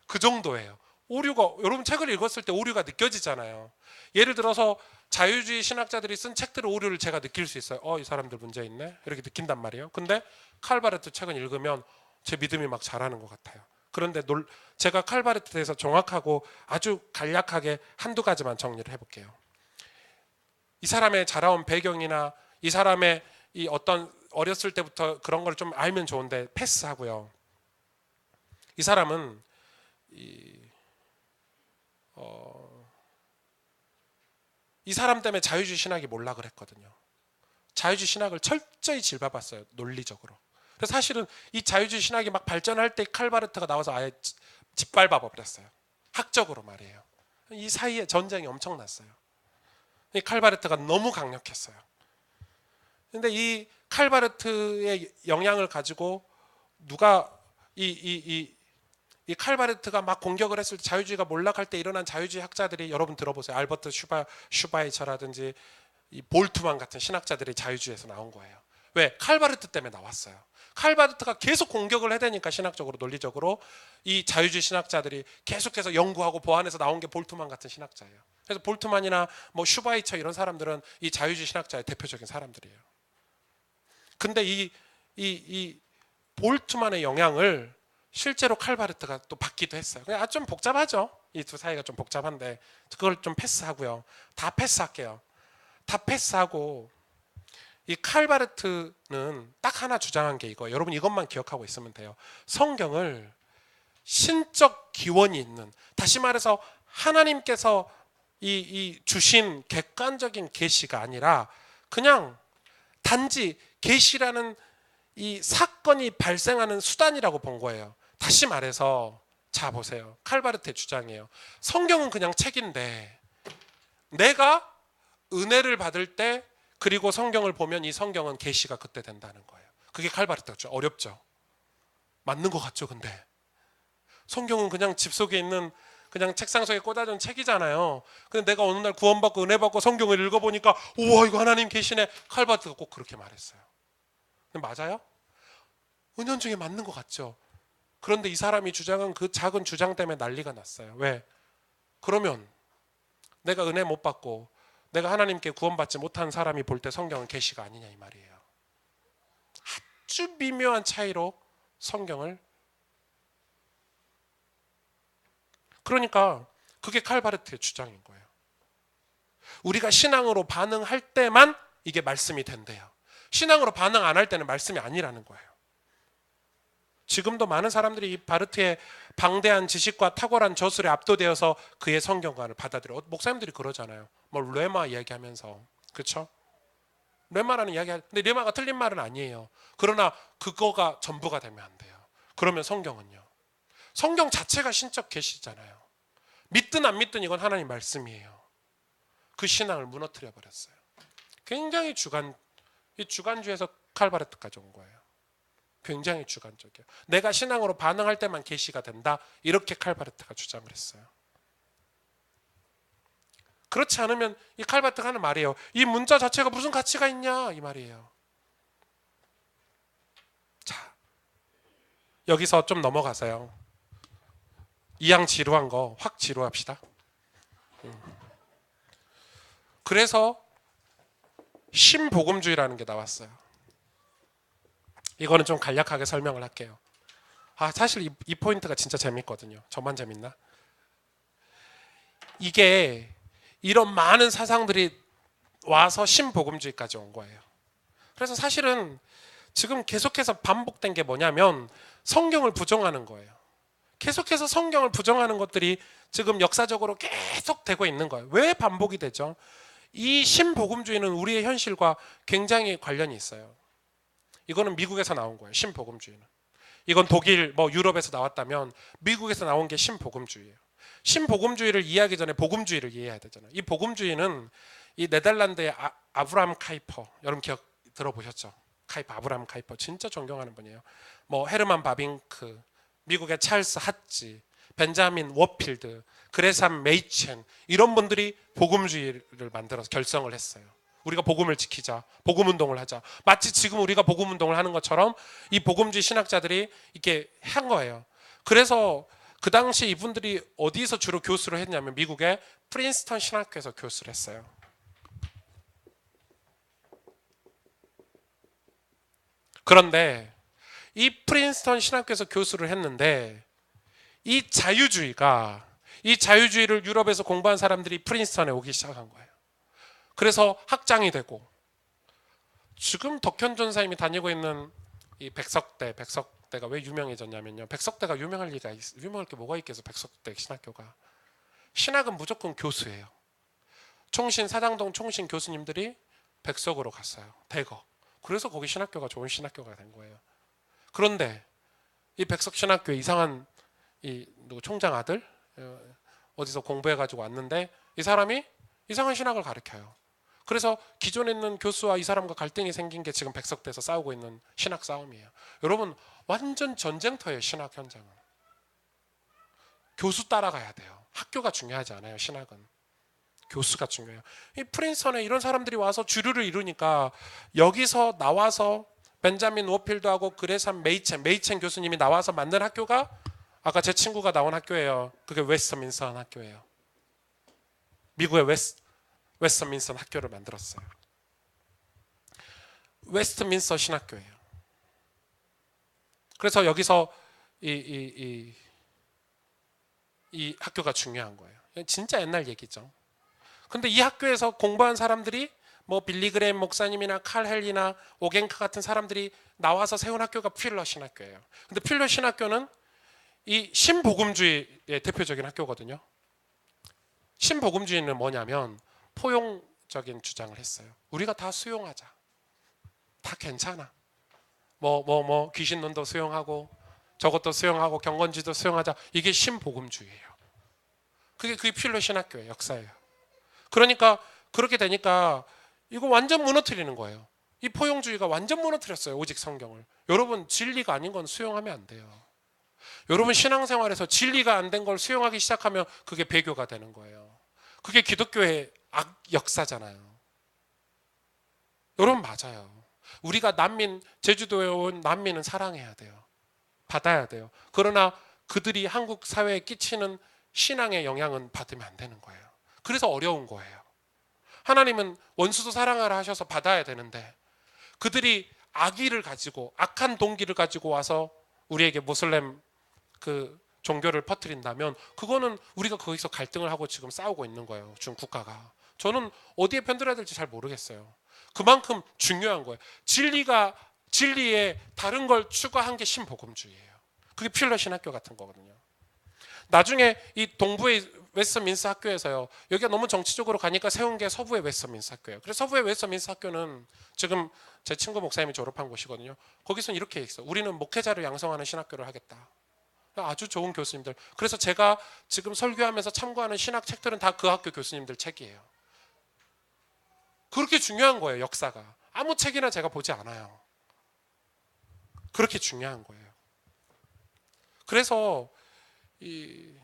그 정도예요. 오류가, 여러분 책을 읽었을 때 오류가 느껴지잖아요. 예를 들어서 자유주의 신학자들이 쓴 책들의 오류를 제가 느낄 수 있어요. 이 사람들 문제 있네, 이렇게 느낀단 말이에요. 근데 칼바르트 책은 읽으면 제 믿음이 막 자라는 것 같아요. 그런데 제가 칼바르트에 대해서 정확하고 아주 간략하게 한두 가지만 정리를 해볼게요. 이 사람의 자라온 배경이나 이 사람의 이 어떤 어렸을 때부터 그런 걸 좀 알면 좋은데 패스하고요. 이 사람은 이 사람 때문에 자유주의 신학이 몰락을 했거든요. 자유주의 신학을 철저히 짚어봤어요, 논리적으로. 그래서 사실은 이 자유주의 신학이 막 발전할 때 칼바르트가 나와서 아예 짓밟아 버렸어요. 학적으로 말이에요. 이 사이에 전쟁이 엄청났어요. 이 칼바르트가 너무 강력했어요. 근데 이 칼바르트의 영향을 가지고 누가 이 칼바르트가 막 공격을 했을 때, 자유주의가 몰락할 때 일어난 자유주의 학자들이, 여러분 들어보세요. 알버트 슈바이처라든지 이 볼트만 같은 신학자들이 자유주의에서 나온 거예요. 왜? 칼바르트 때문에 나왔어요. 칼바르트가 계속 공격을 해대니까 신학적으로, 논리적으로 이 자유주의 신학자들이 계속해서 연구하고 보완해서 나온 게 볼트만 같은 신학자예요. 그래서 볼트만이나 뭐 슈바이처 이런 사람들은 이 자유주의 신학자의 대표적인 사람들이에요. 근데 이 볼트만의 영향을 실제로 칼바르트가 또 받기도 했어요. 좀 복잡하죠. 이 두 사이가 좀 복잡한데 그걸 좀 패스하고요. 다 패스할게요. 다 패스하고, 이 칼바르트는 딱 하나 주장한 게 이거. 여러분 이것만 기억하고 있으면 돼요. 성경을 신적 기원이 있는, 다시 말해서 하나님께서 이 주신 객관적인 계시가 아니라 그냥 단지 계시라는 이 사건이 발생하는 수단이라고 본 거예요. 다시 말해서, 자 보세요. 칼바르트의 주장이에요. 성경은 그냥 책인데 내가 은혜를 받을 때, 그리고 성경을 보면 이 성경은 계시가 그때 된다는 거예요. 그게 칼바르트가 죠. 어렵죠. 맞는 것 같죠. 근데 성경은 그냥 집 속에 있는, 그냥 책상 속에 꽂아둔 책이잖아요. 근데 내가 어느 날 구원받고 은혜 받고 성경을 읽어보니까 우와, 이거 하나님 계시네. 칼바르트가 꼭 그렇게 말했어요. 근데 맞아요? 은연중에 맞는 것 같죠. 그런데 이 사람이 주장한 그 작은 주장 때문에 난리가 났어요. 왜? 그러면 내가 은혜 못 받고 내가 하나님께 구원받지 못한 사람이 볼 때 성경은 계시가 아니냐 이 말이에요. 아주 미묘한 차이로 성경을, 그러니까 그게 칼바르트의 주장인 거예요. 우리가 신앙으로 반응할 때만 이게 말씀이 된대요. 신앙으로 반응 안 할 때는 말씀이 아니라는 거예요. 지금도 많은 사람들이 이 바르트의 방대한 지식과 탁월한 저술에 압도되어서 그의 성경관을 받아들여요. 목사님들이 그러잖아요. 뭐 레마 이야기하면서, 그렇죠? 레마라는 이야기, 근데 레마가 틀린 말은 아니에요. 그러나 그거가 전부가 되면 안 돼요. 그러면 성경은요, 성경 자체가 신적 계시잖아요. 믿든 안 믿든 이건 하나님 말씀이에요. 그 신앙을 무너뜨려 버렸어요. 굉장히 이 주관주에서 칼바르트까지 온 거예요. 굉장히 주관적이에요. 내가 신앙으로 반응할 때만 계시가 된다, 이렇게 칼바르트가 주장을 했어요. 그렇지 않으면 이 칼바르트가 하는 말이에요. 이 문자 자체가 무슨 가치가 있냐 이 말이에요. 자, 여기서 좀 넘어가세요. 이양 지루한 거 확 지루합시다. 그래서 신복음주의라는 게 나왔어요. 이거는 좀 간략하게 설명을 할게요. 사실 이 포인트가 진짜 재밌거든요. 저만 재밌나? 이게 이런 많은 사상들이 와서 신복음주의까지 온 거예요. 그래서 사실은 지금 계속해서 반복된 게 뭐냐면 성경을 부정하는 거예요. 계속해서 성경을 부정하는 것들이 지금 역사적으로 계속 되고 있는 거예요. 왜 반복이 되죠? 이 신복음주의는 우리의 현실과 굉장히 관련이 있어요. 이거는 미국에서 나온 거예요. 신복음주의는. 이건 독일, 유럽에서 나왔다면 미국에서 나온 게 신복음주의예요. 신복음주의를 이해하기 전에 복음주의를 이해해야 되잖아요. 이 복음주의는 이 네덜란드의 아브라함 카이퍼, 여러분 기억 들어보셨죠? 아브라함 카이퍼 진짜 존경하는 분이에요. 헤르만 바빙크, 미국의 찰스 하츠, 벤자민 워필드, 그레삼 메이첸, 이런 분들이 복음주의를 만들어서 결성을 했어요. 우리가 복음을 지키자, 복음 운동을 하자. 마치 지금 우리가 복음 운동을 하는 것처럼 이 복음주의 신학자들이 이렇게 한 거예요. 그래서 그 당시 이분들이 어디서 주로 교수를 했냐면 미국의 프린스턴 신학교에서 교수를 했어요. 그런데 이 프린스턴 신학교에서 교수를 했는데 이 자유주의를 유럽에서 공부한 사람들이 프린스턴에 오기 시작한 거예요. 그래서 학장이 되고 지금 덕현 전사님이 다니고 있는 이 백석대가 왜 유명해졌냐면요. 백석대가 유명할 게 뭐가 있겠어. 백석대 신학교가. 신학은 무조건 교수예요. 사당동 총신 교수님들이 백석으로 갔어요. 대거. 그래서 거기 신학교가 좋은 신학교가 된 거예요. 그런데 이 백석 신학교에 이상한 총장 아들 어디서 공부해가지고 왔는데 이 사람이 이상한 신학을 가르쳐요. 그래서 기존에 있는 교수와 이 사람과 갈등이 생긴 게 지금 백석대에서 싸우고 있는 신학 싸움이에요. 여러분 완전 전쟁터예요. 신학 현장은. 교수 따라가야 돼요. 학교가 중요하지 않아요. 신학은. 교수가 중요해요. 이 프린스턴에 이런 사람들이 와서 주류를 이루니까 여기서 나와서 벤자민 워필드하고 그레삼 메이첸 교수님이 나와서 만든 학교가 아까 제 친구가 나온 학교예요. 그게 웨스트민스터 학교예요. 미국의 웨스트민스터 학교를 만들었어요. 웨스트민스터 신학교예요. 그래서 여기서 이 학교가 중요한 거예요. 진짜 옛날 얘기죠. 근데 이 학교에서 공부한 사람들이 뭐 빌리그레임 목사님이나 칼 헨리나 오겐카 같은 사람들이 나와서 세운 학교가 필러 신학교예요. 근데 필러 신학교는 이 신복음주의의 대표적인 학교거든요. 신복음주의는 뭐냐면 포용적인 주장을 했어요. 우리가 다 수용하자. 다 괜찮아. 귀신론도 수용하고 저것도 수용하고 경건주의도 수용하자. 이게 신복음주의예요. 그게 필러 신학교의 역사예요. 그러니까 그렇게 되니까 이거 완전 무너뜨리는 거예요. 이 포용주의가 완전 무너뜨렸어요. 오직 성경을. 여러분 진리가 아닌 건 수용하면 안 돼요. 여러분 신앙생활에서 진리가 안 된 걸 수용하기 시작하면 그게 배교가 되는 거예요. 그게 기독교의 악 역사잖아요. 여러분 맞아요. 우리가 제주도에 온 난민은 사랑해야 돼요. 받아야 돼요. 그러나 그들이 한국 사회에 끼치는 신앙의 영향은 받으면 안 되는 거예요. 그래서 어려운 거예요. 하나님은 원수도 사랑하라 하셔서 받아야 되는데 그들이 악의를 가지고 악한 동기를 가지고 와서 우리에게 모슬렘 그 종교를 퍼뜨린다면 그거는 우리가 거기서 갈등을 하고 지금 싸우고 있는 거예요. 지금 국가가. 저는 어디에 편들어야 될지 잘 모르겠어요. 그만큼 중요한 거예요. 진리에 다른 걸 추가한 게 신복음주의예요. 그게 필러 신학교 같은 거거든요. 나중에 이 동부의 웨스트민스터 학교에서요. 여기가 너무 정치적으로 가니까 세운 게 서부의 웨스트민스터 학교예요. 그래서 서부의 웨스트민스터 학교는 지금 제 친구 목사님이 졸업한 곳이거든요. 거기서는 이렇게 있어. 우리는 목회자를 양성하는 신학교를 하겠다. 아주 좋은 교수님들. 그래서 제가 지금 설교하면서 참고하는 신학 책들은 다 그 학교 교수님들 책이에요. 그렇게 중요한 거예요. 역사가. 아무 책이나 제가 보지 않아요. 그렇게 중요한 거예요. 그래서 이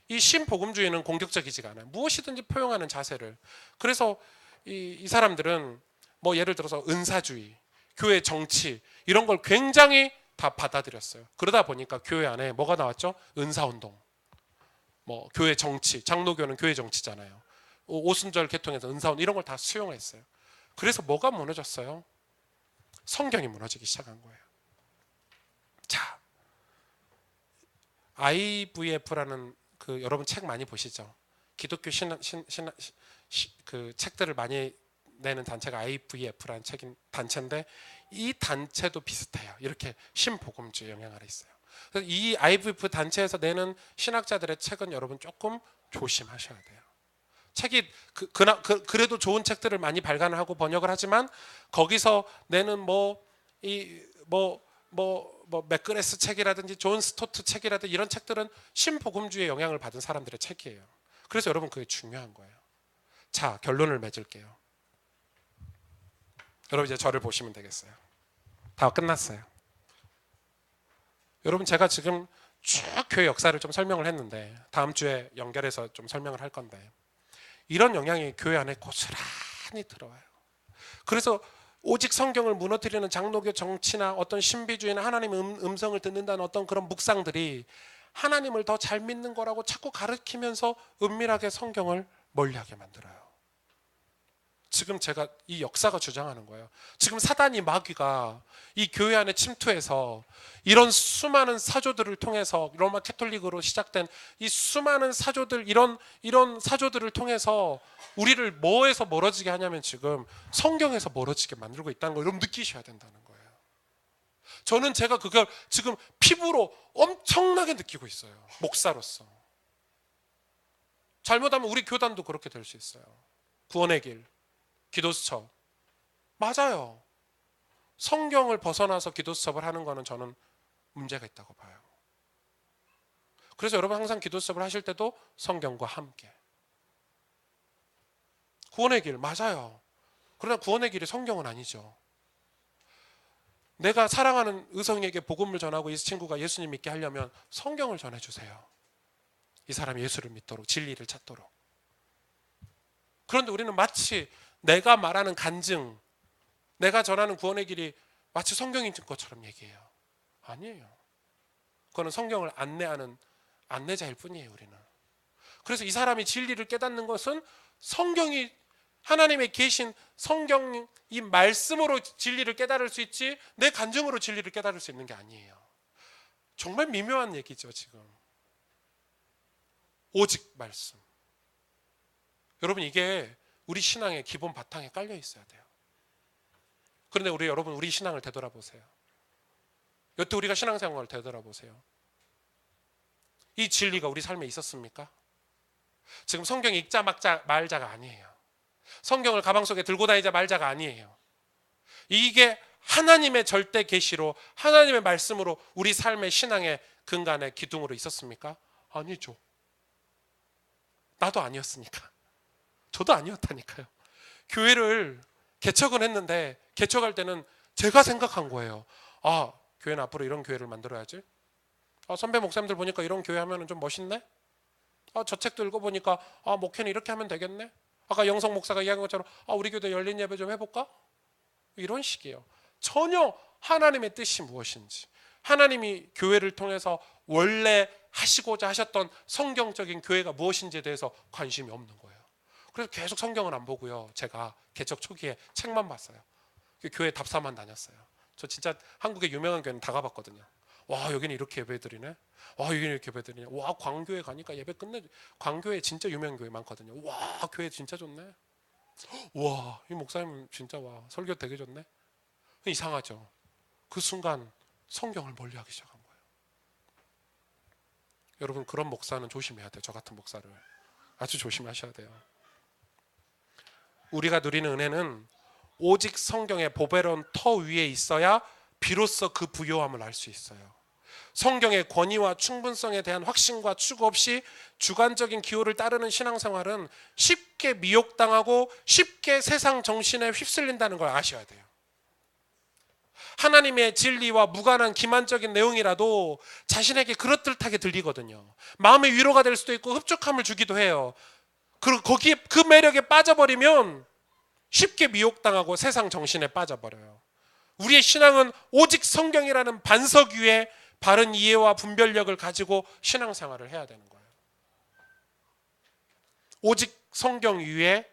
신복음주의는 공격적이지가 않아요. 무엇이든지 포용하는 자세를. 그래서 이 사람들은 뭐 예를 들어서 은사주의, 교회 정치 이런 걸 굉장히 다 받아들였어요. 그러다 보니까 교회 안에 뭐가 나왔죠? 은사운동, 뭐 교회 정치, 장로교는 교회 정치잖아요. 오순절 계통에서 은사운동 이런 걸 다 수용했어요. 그래서 뭐가 무너졌어요? 성경이 무너지기 시작한 거예요. 자, IVF라는 그 여러분 책 많이 보시죠? 기독교 그 책들을 많이 내는 단체가 IVF라는 단체인데 이 단체도 비슷해요. 이렇게 신복음주의 영향 아래 있어요. 그래서 이 IVF 단체에서 내는 신학자들의 책은 여러분 조금 조심하셔야 돼요. 책이 그래도 좋은 책들을 많이 발간을 하고 번역을 하지만 거기서 내는 맥그레스 책이라든지 존 스토트 책이라든지 이런 책들은 신복음주의의 영향을 받은 사람들의 책이에요. 그래서 여러분 그게 중요한 거예요. 자, 결론을 맺을게요. 여러분 이제 저를 보시면 되겠어요. 다 끝났어요. 여러분 제가 지금 쭉 교회 역사를 좀 설명을 했는데 다음 주에 연결해서 좀 설명을 할 건데 이런 영향이 교회 안에 고스란히 들어와요. 그래서 오직 성경을 무너뜨리는 장로교 정치나 어떤 신비주의나 하나님의 음성을 듣는다는 어떤 그런 묵상들이 하나님을 더 잘 믿는 거라고 자꾸 가르치면서 은밀하게 성경을 멀리하게 만들어요. 지금 제가 이 역사가 주장하는 거예요. 지금 사단이 마귀가 이 교회 안에 침투해서 이런 수많은 사조들을 통해서 로마 캐톨릭으로 시작된 이 수많은 사조들 이런 사조들을 통해서 우리를 뭐에서 멀어지게 하냐면 지금 성경에서 멀어지게 만들고 있다는 걸 여러분 느끼셔야 된다는 거예요. 저는 제가 그걸 지금 피부로 엄청나게 느끼고 있어요. 목사로서. 잘못하면 우리 교단도 그렇게 될 수 있어요. 구원의 길, 기도수첩. 맞아요. 성경을 벗어나서 기도수첩을 하는 거는 저는 문제가 있다고 봐요. 그래서 여러분 항상 기도수첩을 하실 때도 성경과 함께. 구원의 길, 맞아요. 그러나 구원의 길이 성경은 아니죠. 내가 사랑하는 의성에게 복음을 전하고 이 친구가 예수님 믿게 하려면 성경을 전해주세요. 이 사람이 예수를 믿도록, 진리를 찾도록. 그런데 우리는 마치 내가 말하는 간증, 내가 전하는 구원의 길이 마치 성경인 것처럼 얘기해요. 아니에요. 그거는 성경을 안내하는 안내자일 뿐이에요, 우리는. 그래서 이 사람이 진리를 깨닫는 것은 성경이 하나님의 계신 성경 이 말씀으로 진리를 깨달을 수 있지 내 간증으로 진리를 깨달을 수 있는 게 아니에요. 정말 미묘한 얘기죠, 지금. 오직 말씀. 여러분 이게 우리 신앙의 기본 바탕에 깔려 있어야 돼요. 그런데 여러분 우리 신앙을 되돌아보세요. 여태 우리가 신앙생활을 되돌아보세요. 이 진리가 우리 삶에 있었습니까? 지금 성경 읽자 말자가 아니에요. 성경을 가방 속에 들고 다니자 말자가 아니에요. 이게 하나님의 절대 계시로 하나님의 말씀으로 우리 삶의 신앙의 근간의 기둥으로 있었습니까? 아니죠. 나도 아니었으니까. 저도 아니었다니까요. 교회를 개척은 했는데 개척할 때는 제가 생각한 거예요. 아, 교회는 앞으로 이런 교회를 만들어야지. 아, 선배 목사님들 보니까 이런 교회 하면 좀 멋있네. 아, 저 책도 읽어보니까 아, 목회는 이렇게 하면 되겠네. 아까 영성 목사가 이야기한 것처럼 아, 우리 교회 열린 예배 좀 해볼까? 이런 식이에요. 전혀 하나님의 뜻이 무엇인지, 하나님이 교회를 통해서 원래 하시고자 하셨던 성경적인 교회가 무엇인지에 대해서 관심이 없는 거예요. 그래서 계속 성경은 안 보고요. 제가 개척 초기에 책만 봤어요. 교회 답사만 다녔어요. 저 진짜 한국의 유명한 교회는 다 가봤거든요. 와, 여기는 이렇게 예배드리네. 와, 여기는 이렇게 예배드리네. 와, 광교회 가니까 예배 끝내. 광교회 진짜 유명한 교회 많거든요. 와, 교회 진짜 좋네. 와, 이 목사님 진짜 와, 설교 되게 좋네. 이상하죠. 그 순간 성경을 멀리하기 시작한 거예요. 여러분 그런 목사는 조심해야 돼요. 저 같은 목사를 아주 조심하셔야 돼요. 우리가 누리는 은혜는 오직 성경의 보배로운 터 위에 있어야 비로소 그 부요함을 알 수 있어요. 성경의 권위와 충분성에 대한 확신과 추구 없이 주관적인 기호를 따르는 신앙생활은 쉽게 미혹당하고 쉽게 세상 정신에 휩쓸린다는 걸 아셔야 돼요. 하나님의 진리와 무관한 기만적인 내용이라도 자신에게 그럴듯하게 들리거든요. 마음의 위로가 될 수도 있고 흡족함을 주기도 해요. 그리고 거기에 그 매력에 빠져버리면 쉽게 미혹당하고 세상 정신에 빠져버려요. 우리의 신앙은 오직 성경이라는 반석 위에 바른 이해와 분별력을 가지고 신앙생활을 해야 되는 거예요. 오직 성경 위에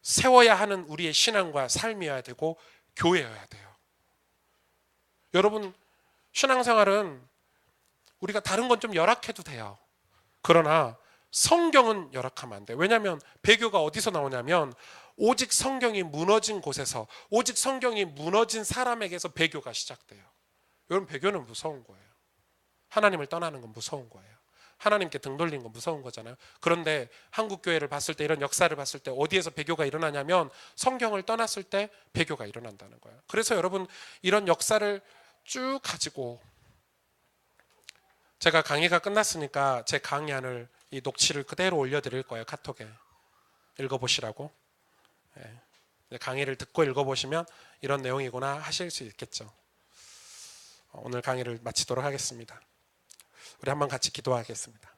세워야 하는 우리의 신앙과 삶이어야 되고 교회여야 돼요. 여러분 신앙생활은 우리가 다른 건 좀 열악해도 돼요. 그러나 성경은 열악하면 안 돼요. 왜냐하면 배교가 어디서 나오냐면 오직 성경이 무너진 곳에서, 오직 성경이 무너진 사람에게서 배교가 시작돼요. 여러분 배교는 무서운 거예요. 하나님을 떠나는 건 무서운 거예요. 하나님께 등 돌리는 건 무서운 거잖아요. 그런데 한국 교회를 봤을 때, 이런 역사를 봤을 때 어디에서 배교가 일어나냐면 성경을 떠났을 때 배교가 일어난다는 거예요. 그래서 여러분 이런 역사를 쭉 가지고, 제가 강의가 끝났으니까 제 강의안을 이 녹취를 그대로 올려드릴 거예요. 카톡에 읽어보시라고. 네. 강의를 듣고 읽어보시면 이런 내용이구나 하실 수 있겠죠. 오늘 강의를 마치도록 하겠습니다. 우리 한번 같이 기도하겠습니다.